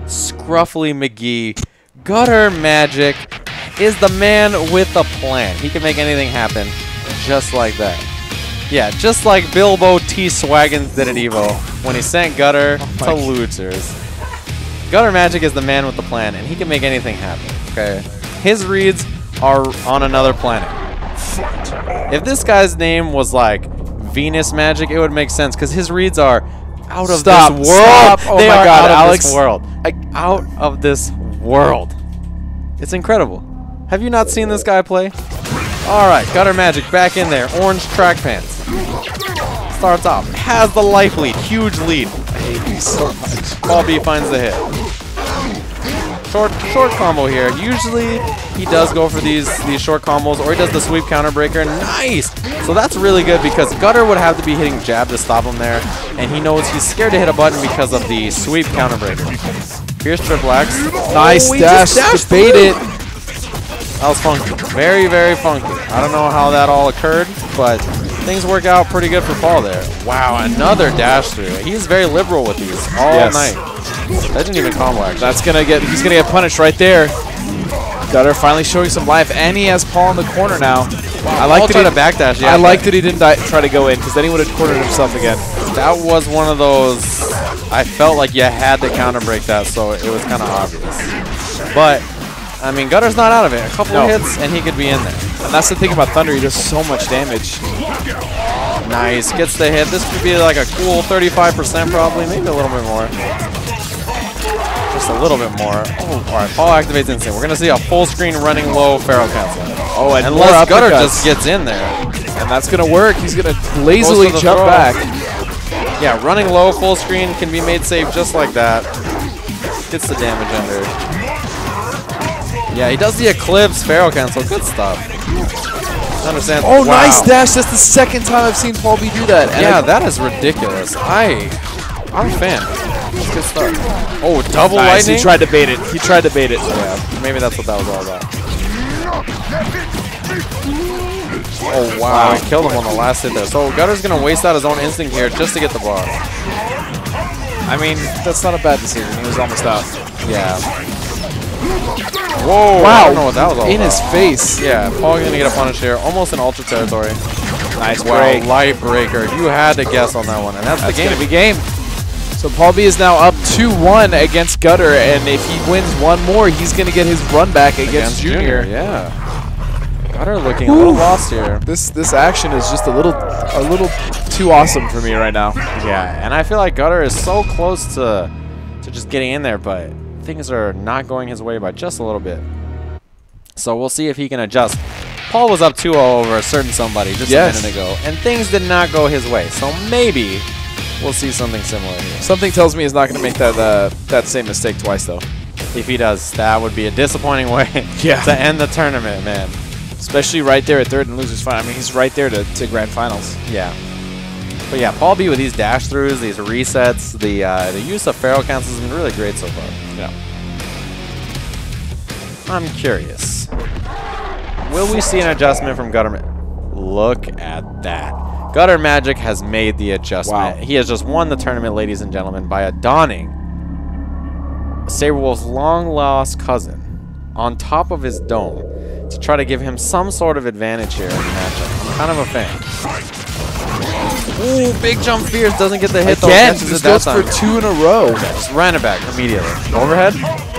Scruffly McGee, Gutter Magic, is the man with a plan. He can make anything happen just like that. Yeah, just like Bilbo T. Swaggins did at EVO when he sent Gutter to losers. Gutter Magic is the man with the plan, and he can make anything happen, okay? His reads are on another planet. If this guy's name was like Venus magic, it would make sense because his reads are out of Stop, this world. stop. Oh They my are God, out of Alex. this world. Like, out of this world. It's incredible. Have you not seen this guy play? All right, Gutter Magic back in there. Orange track pants. Starts off, has the life lead, huge lead. I hate you so much. Paul B finds the hit. Short combo here. Usually he does go for these short combos, or he does the sweep counter breaker. Nice. So that's really good because Gutter would have to be hitting jab to stop him there, and he knows he's scared to hit a button because of the sweep counter breaker. Here's triple X. Nice dash. Debate it. That was funky. Very, very funky. I don't know how that all occurred, but things work out pretty good for Paul there. Wow, another dash through. He's very liberal with these all night. That didn't even combo actually. He's gonna get punished right there. Gutter finally showing some life, and he has Paul in the corner now. Wow, I like that he backdash. Yeah, I like that he didn't try to go in, because then he would have cornered himself again. That was one of those. I felt like you had to counter break that, so it was kind of obvious. But I mean, Gutter's not out of it. A couple of hits, and he could be in there. And that's the thing about Thunder. He does so much damage. Nice. Gets the hit. This could be like a cool 35% probably. Maybe a little bit more. Just a little bit more. Oh, all right. Paul activates instant. We're going to see a full screen running low Pharaoh cancel. Oh, and unless Gutter just gets in there. And that's going to work. He's going to lazily jump back. Yeah, running low full screen can be made safe just like that. Gets the damage under. Yeah, he does the Eclipse Pharaoh cancel. Good stuff. Understand. Oh, nice dash. That's the second time I've seen Paul B do that. And yeah, that is ridiculous. I'm a fan. That's good stuff. Oh, double lightning. He tried to bait it. He tried to bait it. Yeah, maybe that's what that was all about. Oh, wow. He killed him on the last hit there. So Gutter's going to waste out his own instinct here just to get the bar. I mean, that's not a bad decision. He was almost out. Yeah. Whoa, wow. I don't know what that was all in about. his face. Yeah, Paul's going to get a punish here. Almost in ultra territory. Nice break. Light breaker. You had to guess on that one, and that's the game. Gonna be game. So Paul B is now up 2-1 against Gutter, and if he wins one more, he's going to get his run back against Junior. Yeah. Gutter looking a little lost here. This action is just a little too awesome for me right now. Yeah, and I feel like Gutter is so close to just getting in there, but things are not going his way by just a little bit. So we'll see if he can adjust. Paul was up 2-0 over a certain somebody just a minute ago, and things did not go his way. So maybe we'll see something similar here. Something tells me he's not going to make that same mistake twice, though. If he does, that would be a disappointing way to end the tournament, man. Especially right there at third and losers final. I mean, he's right there to grand finals. Yeah. But yeah, Paul B with these dash throughs, these resets, the use of Pharaoh cancels has been really great so far. Yeah. I'm curious. Will we see an adjustment from Gutter? Look at that. Gutter Magic has made the adjustment. Wow. He has just won the tournament, ladies and gentlemen, by adonning Saberwolf's long-lost cousin on top of his dome to try to give him some sort of advantage here in the matchup. I'm kind of a fan. Ooh, big jump fierce. Doesn't get the hit though. Again, this goes for 2 in a row. Just ran it back immediately. Overhead.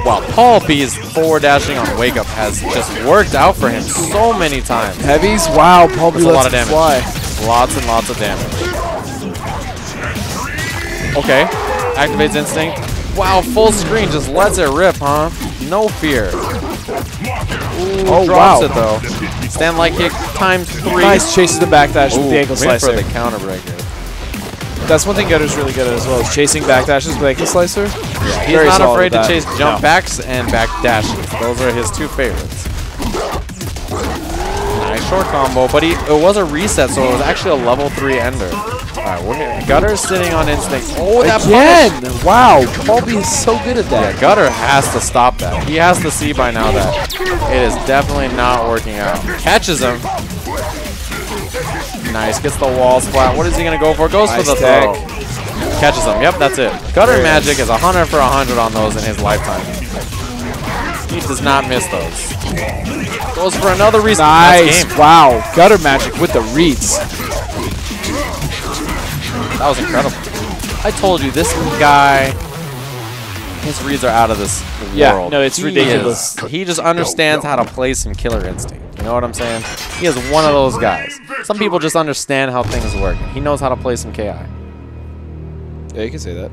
Wow, Paul B's forward dashing on wake up has just worked out for him so many times. Heavies. Wow, Paul B That's a lot of lets damage. fly. Lots and lots of damage. Okay. Activates instinct. Wow, full screen just lets it rip, huh? No fear. Ooh, drops it though. Stand like kick times 3. Nice, chases the backdash with the ankle slicer. For the counter breaker. That's one thing Gutter's really good at as well, is chasing backdashes with ankle slicer. Yeah, he's not afraid to chase jump backs and back dashes. Those are his 2 favorites. Nice short combo, but it was a reset, so it was actually a level 3 ender. Alright, we're here. Gutter's sitting on instinct. Oh, that punish! Wow, Paul B is so good at that. Yeah, Gutter has to stop that. He has to see by now that it is definitely not working out. Catches him. Nice, gets the wall splat. What is he going to go for? Goes for the throw. Catches him. Yep, that's it. Gutter Magic is 100 for 100 on those in his lifetime. He does not miss those. Goes for another reset. Nice. Wow, Gutter Magic with the reads. That was incredible. I told you, this guy, his reads are out of this world. Yeah, no, it's ridiculous. He just understands how to play some killer instinct. You know what I'm saying? He is one of those guys. Some people just understand how things work. He knows how to play some KI. Yeah, you can say that.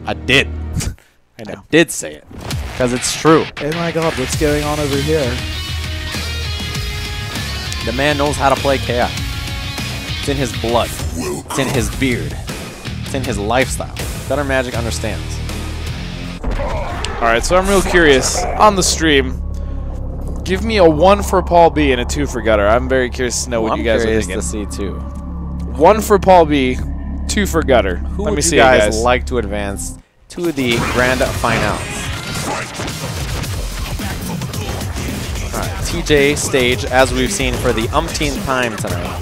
I did. I know. I did say it. Because it's true. Oh my god, what's going on over here? The man knows how to play KI. It's in his blood. It's in his beard. It's in his lifestyle. Gutter Magic understands. Alright, so I'm real curious. On the stream, give me a 1 for Paul B and a 2 for Gutter. I'm very curious to know what you guys are thinking. I'm curious to see too. 1 for Paul B, 2 for Gutter. Who Let me would see you it, guys like to advance to the grand finals? Alright, TJ stage, as we've seen for the umpteenth time tonight.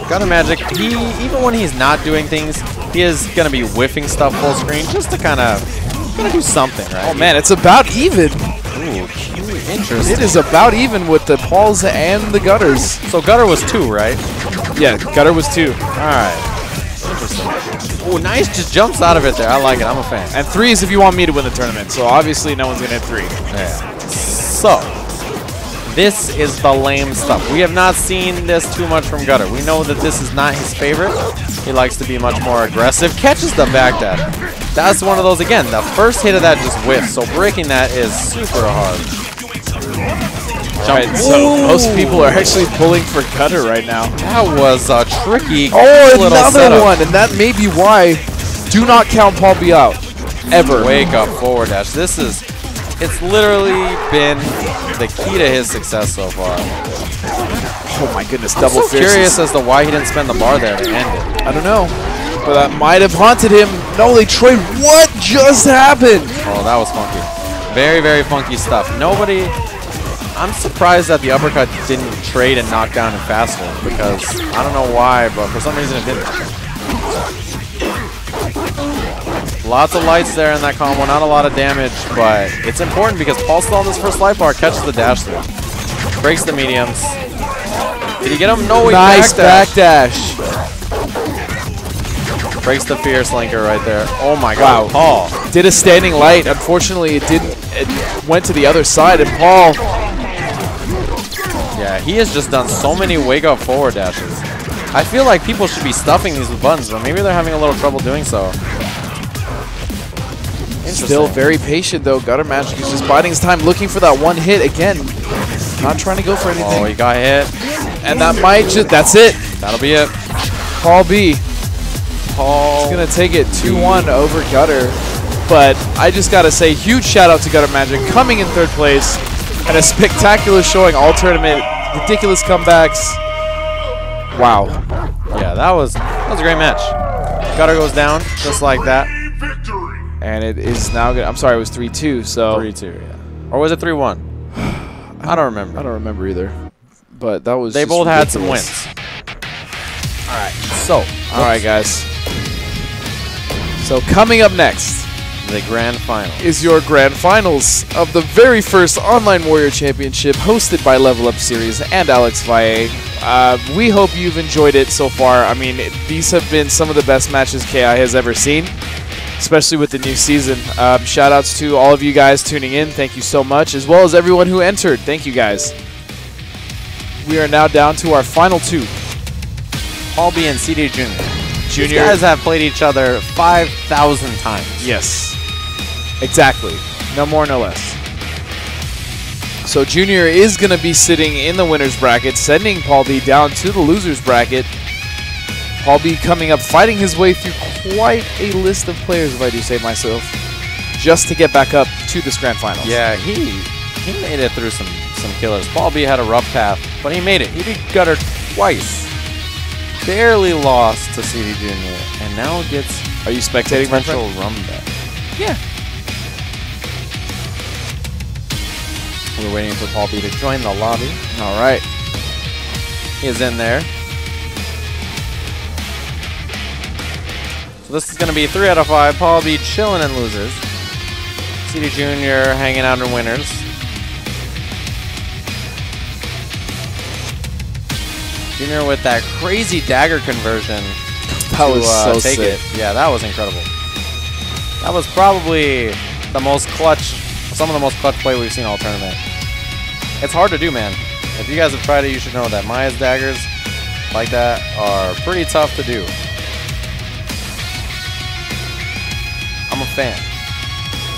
Gutter Magic, even when he's not doing things, he is going to be whiffing stuff full screen just to kind of do something, right? Oh man, it's about even. Ooh, interesting. It is about even with the Pauls and the Gutters. So Gutter was 2, right? Yeah, Gutter was 2. Alright. Interesting. Oh, nice, just jumps out of it there. I like it. I'm a fan. And 3 is if you want me to win the tournament. So obviously no one's going to hit 3. Yeah. So, this is the lame stuff. We have not seen this too much from Gutter. We know that this is not his favorite. He likes to be much more aggressive. Catches the back dash. That's one of those, again, the first hit of that just whiffs. So breaking that is super hard. Alright, so most people are actually pulling for Gutter right now. That was a tricky little little another setup. one, and that may be why do not count Paul B out. Ever. Wake up forward dash. This is, it's literally been the key to his success so far. Oh my goodness, I'm double so fierce. curious as to why he didn't spend the bar there to end it. I don't know. But that might have haunted him. No, they trade. What just happened? Oh, that was funky. Very, very funky stuff. Nobody... I'm surprised that the uppercut didn't trade and knock down and faster because I don't know why, but for some reason it didn't. Lots of lights there in that combo, not a lot of damage, but it's important because Paul still on this first life bar, catches the dash through. Breaks the mediums. Did he get him? No, he Nice back dash. Breaks the Fierce Linker right there. Oh my god, Wow. Paul. Did a standing light. Unfortunately, it didn't. It went to the other side, and Paul... Yeah, he has just done so many wake-up forward dashes. I feel like people should be stuffing these with buttons, but maybe they're having a little trouble doing so. Still very patient, though. Gutter Magic is just biding his time, looking for that one hit again. Not trying to go for anything. Oh, he got hit. And that might just... That's it. That'll be it. Paul B. Paul. He's going to take it 2-1 over Gutter. But I just got to say, huge shout out to Gutter Magic coming in 3rd place. And a spectacular showing all tournament. Ridiculous comebacks. Wow. Yeah, that was a great match. Gutter goes down just like that. And it is now good. I'm sorry, it was 3-2. So 3-2, yeah. Or was it 3-1? I don't remember. I don't remember either. But that was They just both had some ridiculous. wins. All right. So, All right, guys. So coming up next the grand final is your grand finals of the very first Online Warrior Championship hosted by Level Up Series and Alex Valle. We hope you've enjoyed it so far. I mean, these have been some of the best matches KI has ever seen, especially with the new season. Shout outs to all of you guys tuning in. Thank you so much, as well as everyone who entered. Thank you guys. We are now down to our final 2. Paul B and CD Jr. Junior. These guys have played each other 5,000 times. Yes. Exactly. No more, no less. So Junior is going to be sitting in the winner's bracket, sending Paul B down to the loser's bracket. Paul B coming up, fighting his way through quite a list of players, if I do say myself, just to get back up to this grand finals. Yeah, he made it through some killers. Paul B had a rough path, but he made it. He beat Gutter twice. Barely lost to CD Jr. and now gets Are you spectating, my potential friend? rum bet. Yeah. We're waiting for Paul B to join the lobby. All right. He is in there. So this is going to be 3 out of 5. Paul B chilling in losers. CD Jr. hanging out in winners. Junior with that crazy dagger conversion. That was so take sick. it. Yeah, that was incredible. That was probably the most clutch, some of the most clutch play we've seen all tournament. It's hard to do, man. If you guys have tried it, you should know that Maya's daggers like that are pretty tough to do. I'm a fan.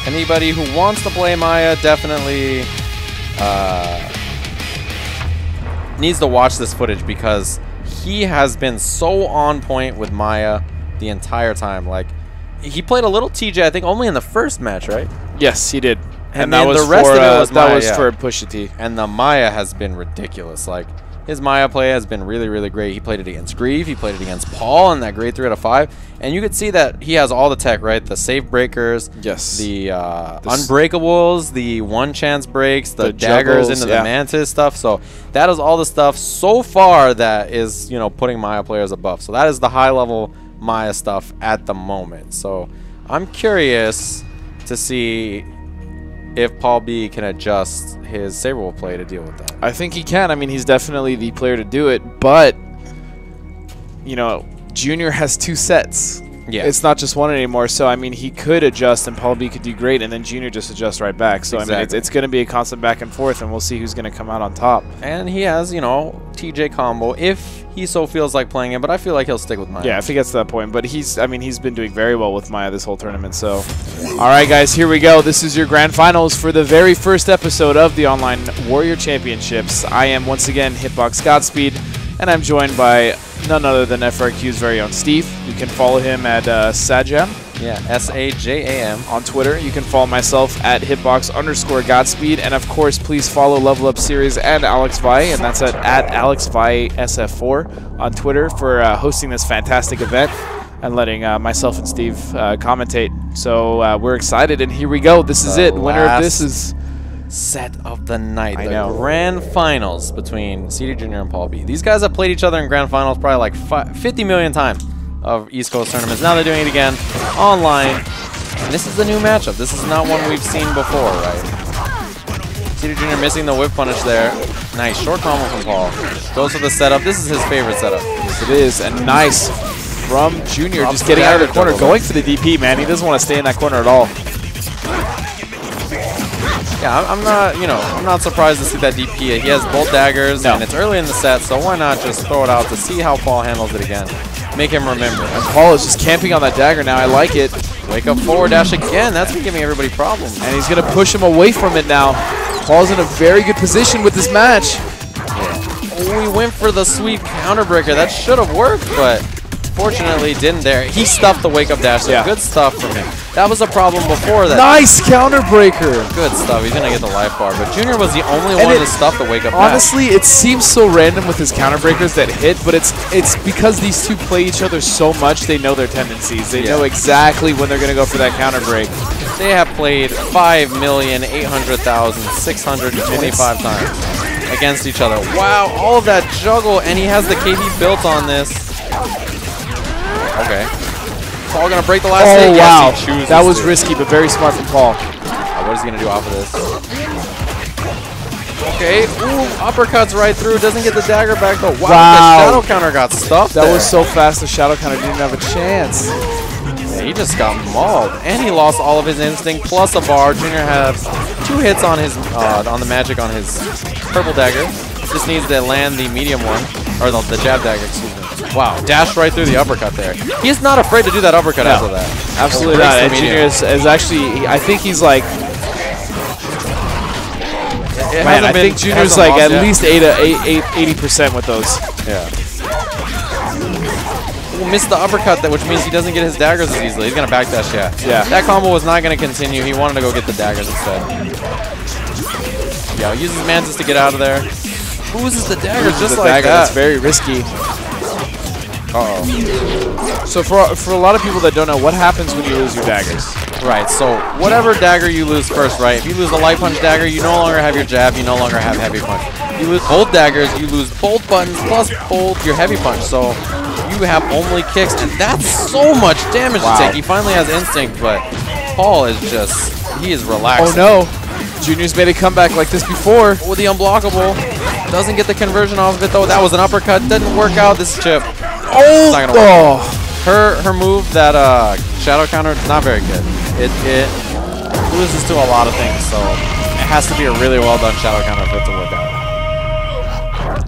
Anybody who wants to play Maya definitely needs to watch this footage because he has been so on point with Maya the entire time. Like, he played a little TJ, I think, only in the first match, right? Yes, he did. And that was the rest of it was Maya, that was for Pusha T. And the Maya has been ridiculous. Like, his Maya play has been really, really great. He played it against Grieve. He played it against Paul in that grade 3 out of 5. And you could see that he has all the tech, right? The save breakers, yes, the unbreakables, the one chance breaks, the daggers juggles, into the mantis stuff. So that is all the stuff so far that is, you know, putting Maya players above. So that is the high level Maya stuff at the moment. So I'm curious to see if Paul B can adjust his Saber Wolf play to deal with that. I think he can. I mean, he's definitely the player to do it, but, you know, Junior has 2 sets. Yeah. It's not just one anymore, so, I mean, he could adjust and Paul B could do great, and then Junior just adjusts right back. So, exactly. I mean, it's going to be a constant back and forth, and we'll see who's going to come out on top. And he has, you know, TJ combo if he so feels like playing it, but I feel like he'll stick with Maya. Yeah, if he gets to that point. But he's been doing very well with Maya this whole tournament. So, all right, guys, here we go. This is your grand finals for the very first episode of the Online Warrior Championships. I am, once again, Hitbox Godspeed, and I'm joined by none other than FRQ's very own Steve. You can follow him at Sajam. Yeah, S-A-J-A-M. On Twitter. You can follow myself at Hitbox_Godspeed. And, of course, please follow Level Up Series and Alex Vi, and that's at AlexViSF4 on Twitter for hosting this fantastic event and letting myself and Steve commentate. So we're excited, and here we go. This is it. Winner of this is set of the night. I the know. Grand Finals between CD Junior and Paul B. These guys have played each other in Grand Finals probably like 50 million times of East Coast tournaments. Now they're doing it again online. And this is the new matchup. This is not one we've seen before, right? CD Junior missing the whip punish there. Nice short combo from Paul. Goes for the setup. This is his favorite setup. Yes, it is. And nice from Junior, just getting out of the corner, going for the DP, man. He doesn't want to stay in that corner at all. Yeah, I'm not, you know, I'm not surprised to see that DP. He has both daggers, and it's early in the set, so why not just throw it out to see how Paul handles it again. Make him remember. And Paul is just camping on that dagger now. I like it. Wake up forward dash again. That's been giving everybody problems. And he's going to push him away from it now. Paul's in a very good position with this match. Yeah. Oh, he went for the sweep counter breaker. That should have worked, but fortunately didn't there. He stuffed the wake up dash, so good stuff from him. That was a problem before that. Nice counter breaker. Good stuff. He's going to get the life bar, but Junior was the only one to stuff the wake up dash. Honestly, it seems so random with his counter breakers that hit, but it's because these two play each other so much, they know their tendencies. They know exactly when they're going to go for that counter break. They have played 5,800,625 times against each other. Wow, all of that juggle, and he has the KB built on this. Okay. Paul gonna break the last hit. Oh, wow. Yes, he chooses that was to. risky, but very smart from Paul. What is he gonna do off of this? Okay. Ooh, uppercuts right through. Doesn't get the dagger back, though. Wow. The shadow counter got stuffed That was so fast, the shadow counter didn't have a chance. Yeah, he just got mauled. And he lost all of his instinct, plus a bar. Junior has 2 hits on his on the magic on his purple dagger. Just needs to land the medium one. Or the jab dagger, excuse me. Wow, dashed right through the uppercut there. He's not afraid to do that uppercut after that. Absolutely not. And Junior is actually, I think he's like, man, I think Junior's like at least 80% with those. Yeah. We'll miss the uppercut, which means he doesn't get his daggers as easily. He's going to backdash, yeah. That combo was not going to continue. He wanted to go get the daggers instead. Yeah, he uses Mantis to get out of there. Loses the daggers just like that. That's very risky. Uh-oh. So for a lot of people that don't know, what happens when you lose your daggers? Right, so whatever dagger you lose first, right? If you lose a light punch dagger, you no longer have your jab, you no longer have heavy punch. You lose both daggers, you lose both buttons plus both your heavy punch. So you have only kicks, and that's so much damage to take. He finally has instinct, but Paul is just, he is relaxed. Oh no, Junior's made a comeback like this before. With the unblockable. Doesn't get the conversion off of it though. That was an uppercut, didn't work out. This is Chip. Oh, not gonna work. Her move, that shadow counter, not very good. It loses to a lot of things, so it has to be a really well done shadow counter for it to work out.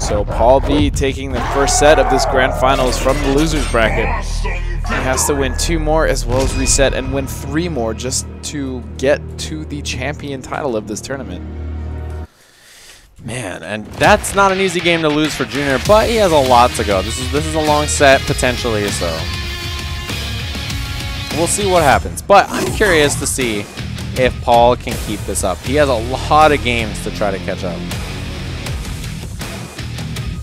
So Paul B taking the first set of this grand finals from the losers bracket. He has to win 2 more as well as reset and win 3 more just to get to the champion title of this tournament. Man, and that's not an easy game to lose for Junior, but he has a lot to go. This is a long set potentially, so we'll see what happens. But I'm curious to see if Paul can keep this up. He has a lot of games to try to catch up.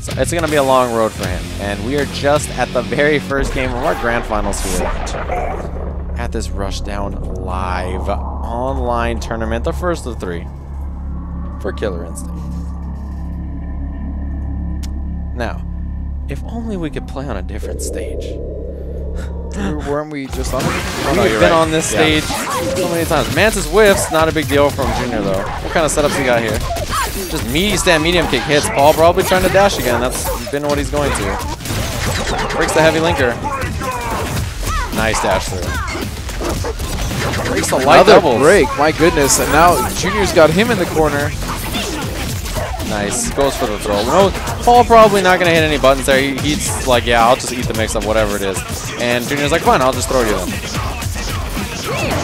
So it's going to be a long road for him. And we are just at the very first game of our grand finals here at this Rushdown Live online tournament, the first of 3 for Killer Instinct. Now, if only we could play on a different stage. Weren't we just on it? We've been on this stage so many times. Mantis whiffs, not a big deal from Junior though. What kind of setups he got here? Just meaty stand medium kick hits. Paul probably trying to dash again. That's been what he's going to. Breaks the heavy linker. Nice dash through. Breaks the light doubles. Break, my goodness. And now Junior's got him in the corner. Nice. Goes for the throw. No, Paul probably not going to hit any buttons there. He's like, yeah, I'll just eat the mix-up, whatever it is. And Junior's like, fine, I'll just throw you then.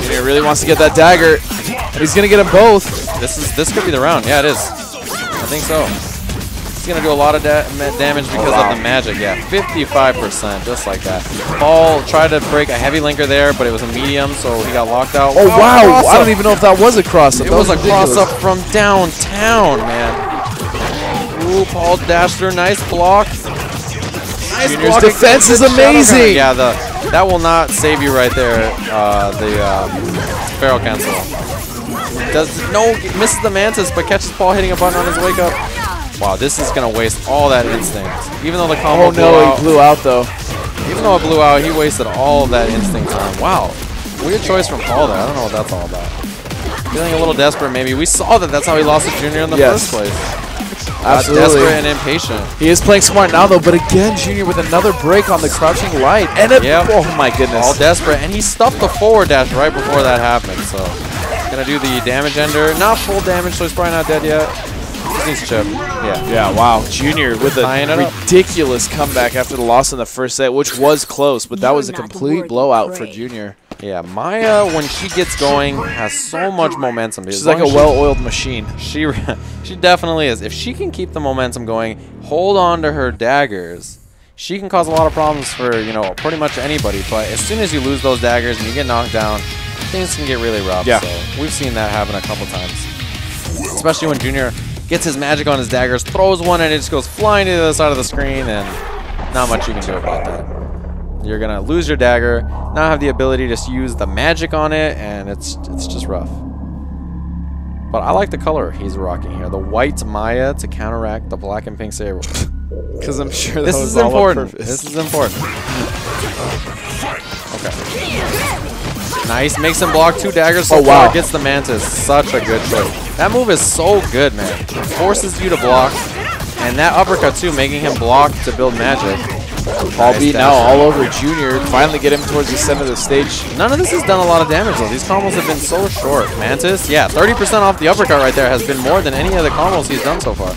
Junior really wants to get that dagger. And he's going to get them both. This could be the round. Yeah, it is. I think so. He's going to do a lot of damage because of the magic. Yeah, 55%, just like that. Paul tried to break a heavy linker there, but it was a medium, so he got locked out. Oh, wow. I don't even know if that was a cross-up. It was a cross-up from downtown, man. Ooh, Paul dashed through. Nice block. Nice Junior's block. defense is amazing. Yeah, that will not save you right there. The barrel cancel. Misses the Mantis, but catches Paul hitting a button on his wake up. Wow, this is gonna waste all that instinct. Even though the combo he blew out though. Even though it blew out, he wasted all of that instinct time. Wow, weird choice from Paul there. I don't know what that's all about. Feeling a little desperate, maybe. We saw that's how he lost to Junior in the first place. Absolutely. Desperate and impatient. He is playing smart now, though, but again, Junior with another break on the crouching light. And oh my goodness. All desperate, and he stuffed the forward dash right before that happened, so gonna do the damage ender. Not full damage, so he's probably not dead yet. Just needs chip. Yeah, wow. Junior with a ridiculous comeback after the loss in the first set, which was close, but that was a complete blowout for Junior. Yeah, Maya, when she gets going, has so much momentum. She's like a well-oiled machine. She definitely is. If she can keep the momentum going, hold on to her daggers, she can cause a lot of problems for, pretty much anybody. But as soon as you lose those daggers and you get knocked down, things can get really rough. Yeah. So we've seen that happen a couple times. Especially when Junior gets his magic on his daggers, throws one, and it just goes flying to the other side of the screen, and not much you can do about that. You're going to lose your dagger, not have the ability to use the magic on it, and it's just rough. But I like the color he's rocking here. The white Maya to counteract the black and pink saber. Because I'm sure this is important. This is important. Okay. Nice. Makes him block 2 daggers so far. Gets the Mantis. Such a good choice. That move is so good, man. Forces you to block. And that uppercut, too, making him block to build magic. Paul B now all over Junior. Finally get him towards the center of the stage. None of this has done a lot of damage, though. These combos have been so short. Mantis, yeah, 30% off the uppercut right there has been more than any of the combos he's done so far.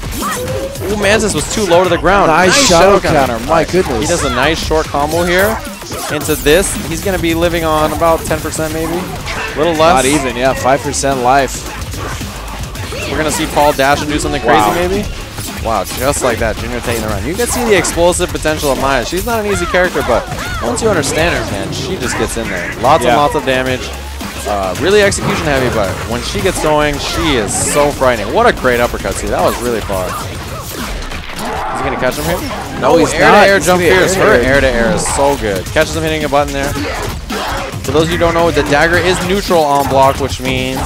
Ooh, Mantis was too low to the ground. Nice shadow counter. My goodness. He does a nice short combo here. Into this, he's going to be living on about 10% maybe. A little less. Not even, yeah, 5% life. We're going to see Paul dash and do something crazy maybe. Wow, just like that, Junior taking the run. You can see the explosive potential of Maya. She's not an easy character, but once you understand her, man, she just gets in there. Lots and lots of damage. Really execution heavy, but when she gets going, she is so frightening. What a great uppercut, too. That was really far. Is he going to catch him here? No, he's not. Air-to-air jump fierce. Her air-to-air is so good. Catches him hitting a button there. For those of you who don't know, the dagger is neutral on block, which means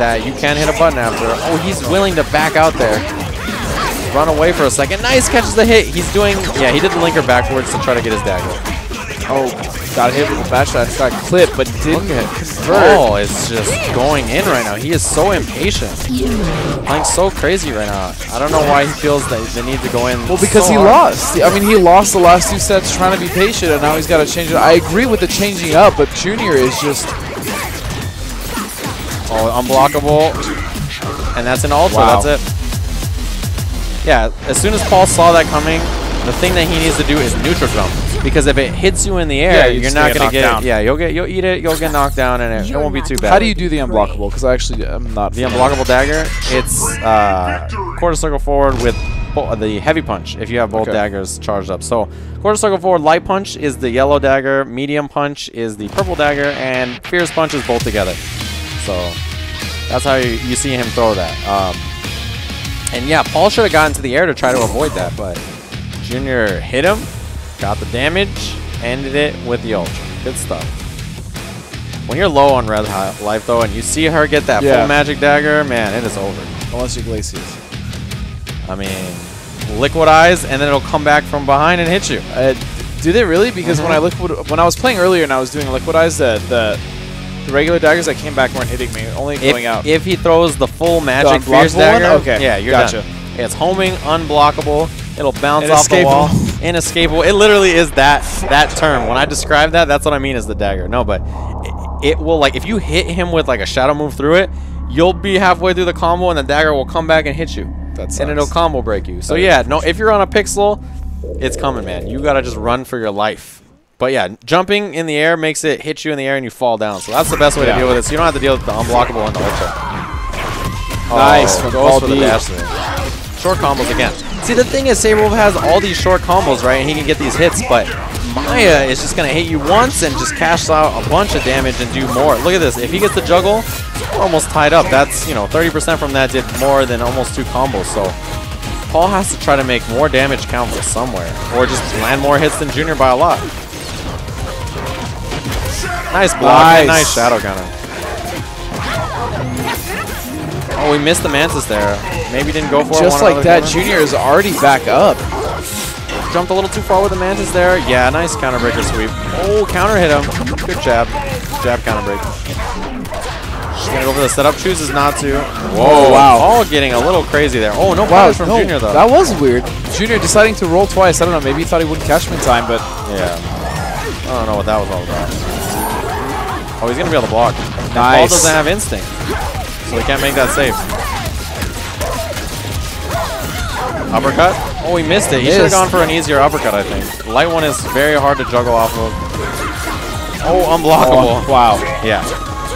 that you can hit a button after. Oh, he's willing to back out there. Run away for a second. Nice, catches the hit. He's doing, yeah, he did the linker backwards to try to get his dagger. Oh, got hit with the back shot. Got clipped, but didn't convert. Oh, it's just going in right now. He is so impatient. Playing so crazy right now. I don't know why he feels that the need to go in. Well, because he lost. I mean, he lost the last 2 sets trying to be patient, and now he's got to change it. I agree with the changing up, but Junior is just... Oh, unblockable. And that's an ultra. Wow. That's it. Yeah, as soon as Paul saw that coming, the thing that he needs to do is neutral jump. Because if it hits you in the air, you're not going to get it. Yeah, you'll eat it, you'll get knocked down, and it won't be too bad. How do you do the unblockable? Because I'm not. The unblockable dagger, it's quarter circle forward with the heavy punch if you have both daggers charged up. So quarter circle forward light punch is the yellow dagger, medium punch is the purple dagger, and fierce punch is both together. So that's how you see him throw that. And yeah, Paul should have gotten to the air to try to avoid that, but Junior hit him, got the damage, ended it with the ultra. Good stuff. When you're low on red life though, and you see her get that full magic dagger, man, it is over. Unless you Glacius. I mean, Liquid Eyes, and then it'll come back from behind and hit you. Do they really? Because when I was playing earlier and I was doing Liquid Eyes, the regular daggers that came back weren't hitting me, only going out. If he throws the full magic fierce dagger, yeah, you're gotcha. done. It's homing, unblockable. It'll bounce off the wall. Inescapable. It literally is that term. When I describe that, that's what I mean is the dagger. No, but it will, like, if you hit him with like a shadow move through it, you'll be halfway through the combo and the dagger will come back and hit you. And it'll combo break you. So yeah, no, if you're on a pixel, it's coming, man. You gotta just run for your life. But yeah, jumping in the air makes it hit you in the air and you fall down. So that's the best way to deal with it. So you don't have to deal with the unblockable and the ultra. Nice. Goes for the dash there. Short combos again. See, the thing is, Saberwolf has all these short combos, right? And he can get these hits, but Maya is just going to hit you once and just cash out a bunch of damage and do more. Look at this. If he gets the juggle, we're almost tied up. That's, you know, 30% from that did more than almost 2 combos. So Paul has to try to make more damage count for somewhere, or just land more hits than Junior by a lot. Nice block. Nice shadow counter. Oh, we missed the Mantis there. Maybe didn't go for it. Just like that, Junior is already back up. Jumped a little too far with the Mantis there. Yeah, nice counter breaker sweep. Oh, counter hit him. Good jab. Jab counter break. She's going to go for the setup. Chooses not to. Whoa, wow. All getting a little crazy there. Oh, no punish from Junior, though. That was weird. Junior deciding to roll twice. I don't know. Maybe he thought he wouldn't catch him in time, but... Yeah. I don't know what that was all about. Oh, he's going to be able to block. Nice. Paul doesn't have instinct, so he can't make that safe. Uppercut. Oh, he missed it. He should have gone for an easier uppercut, I think. The light one is very hard to juggle off of. Oh, unblockable. Oh, wow. Yeah.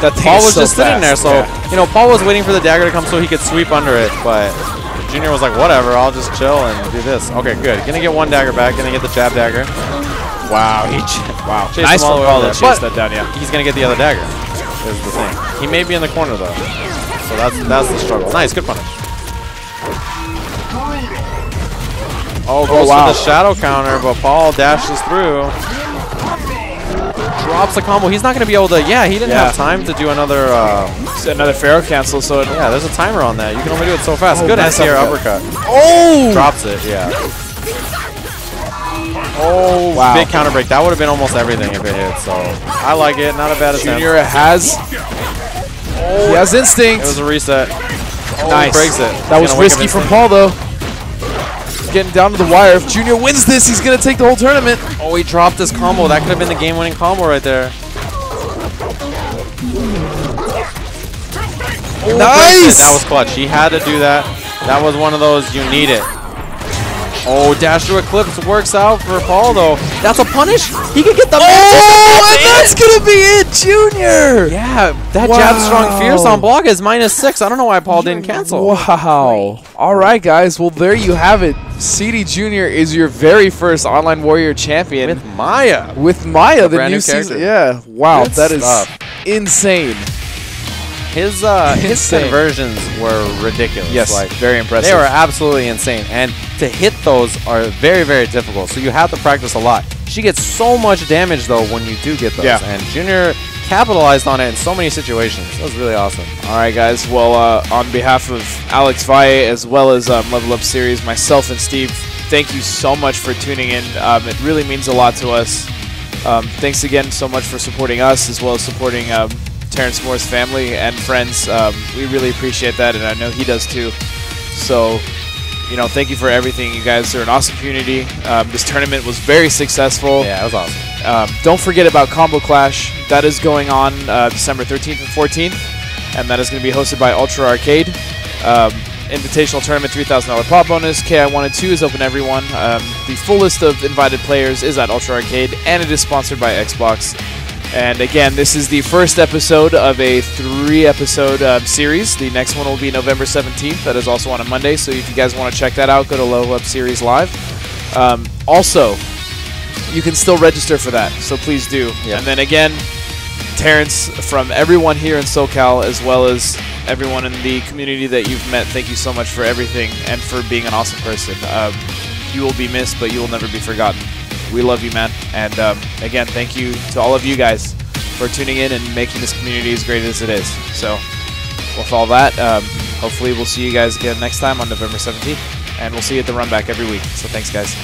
That thing Paul was so just sitting there, so, you know, Paul was waiting for the dagger to come so he could sweep under it, but Junior was like, whatever, I'll just chill and do this. Okay, good. Gonna get one dagger back. Gonna get the jab dagger. Wow. Chased nice him all the way Paul over to there. chase that down, yeah. He's gonna get the other dagger, is the thing. He may be in the corner, though. So that's the struggle. Nice, good punish. Oh, goes for the shadow counter, but Paul dashes through. Drops the combo. He's not going to be able to... Yeah, he didn't have time to do another... another Pharaoh cancel, so... Yeah, there's a timer on that. You can only do it so fast. Good anti-air uppercut. Oh! Drops it, yeah. Oh, wow. Big counter break. That would have been almost everything if it hit, so... I like it. Not a bad attempt. Junior has... he has instinct. It was a reset. Oh, nice. Breaks it. That was risky from Paul, though. Getting down to the wire. If Junior wins this, he's going to take the whole tournament. Oh, he dropped his combo. That could have been the game-winning combo right there. Oh, nice! That was clutch. He had to do that. That was one of those, you need it. Oh, dash to Eclipse works out for Paul, though. That's a punish? He could get the... Oh, and that's going to be it, Junior! Yeah, that jab strong fierce on block is -6. I don't know why Paul didn't cancel. Wow. All right, guys. Well, there you have it. CD Junior is your very first Online Warrior champion. With Maya. With Maya, the brand new new season. character. Yeah. Wow, Good that is stuff. insane. His conversions were ridiculous. Yes, like, very impressive. They were absolutely insane. And to hit those are very, very difficult. So you have to practice a lot. She gets so much damage, though, when you do get those. Yeah. And Junior capitalized on it in so many situations. That was really awesome. All right, guys. Well, on behalf of Alex Valle, as well as Level Up Series, myself and Steve, thank you so much for tuning in. It really means a lot to us. Thanks again so much for supporting us, as well as supporting Terrence Moore's family and friends. We really appreciate that, and I know he does too. So, you know, thank you for everything. You guys are an awesome community. This tournament was very successful. Yeah, it was awesome. Don't forget about Combo Clash. That is going on December 13th and 14th, and that is going to be hosted by Ultra Arcade. Invitational Tournament $3,000 pot bonus. KI1 2 is open to everyone. The full list of invited players is at Ultra Arcade, and it is sponsored by Xbox. And again, this is the first episode of a 3-episode series. The next one will be November 17th. That is also on a Monday, so if you guys want to check that out, go to Level Up Series Live. Also, you can still register for that, so please do. Yeah. And then again, Terrence, from everyone here in SoCal, as well as everyone in the community that you've met, thank you so much for everything and for being an awesome person. You will be missed, but you will never be forgotten. We love you, man. And again, thank you to all of you guys for tuning in and making this community as great as it is. So with all that, hopefully we'll see you guys again next time on November 17th. And we'll see you at the Run Back every week. So thanks, guys.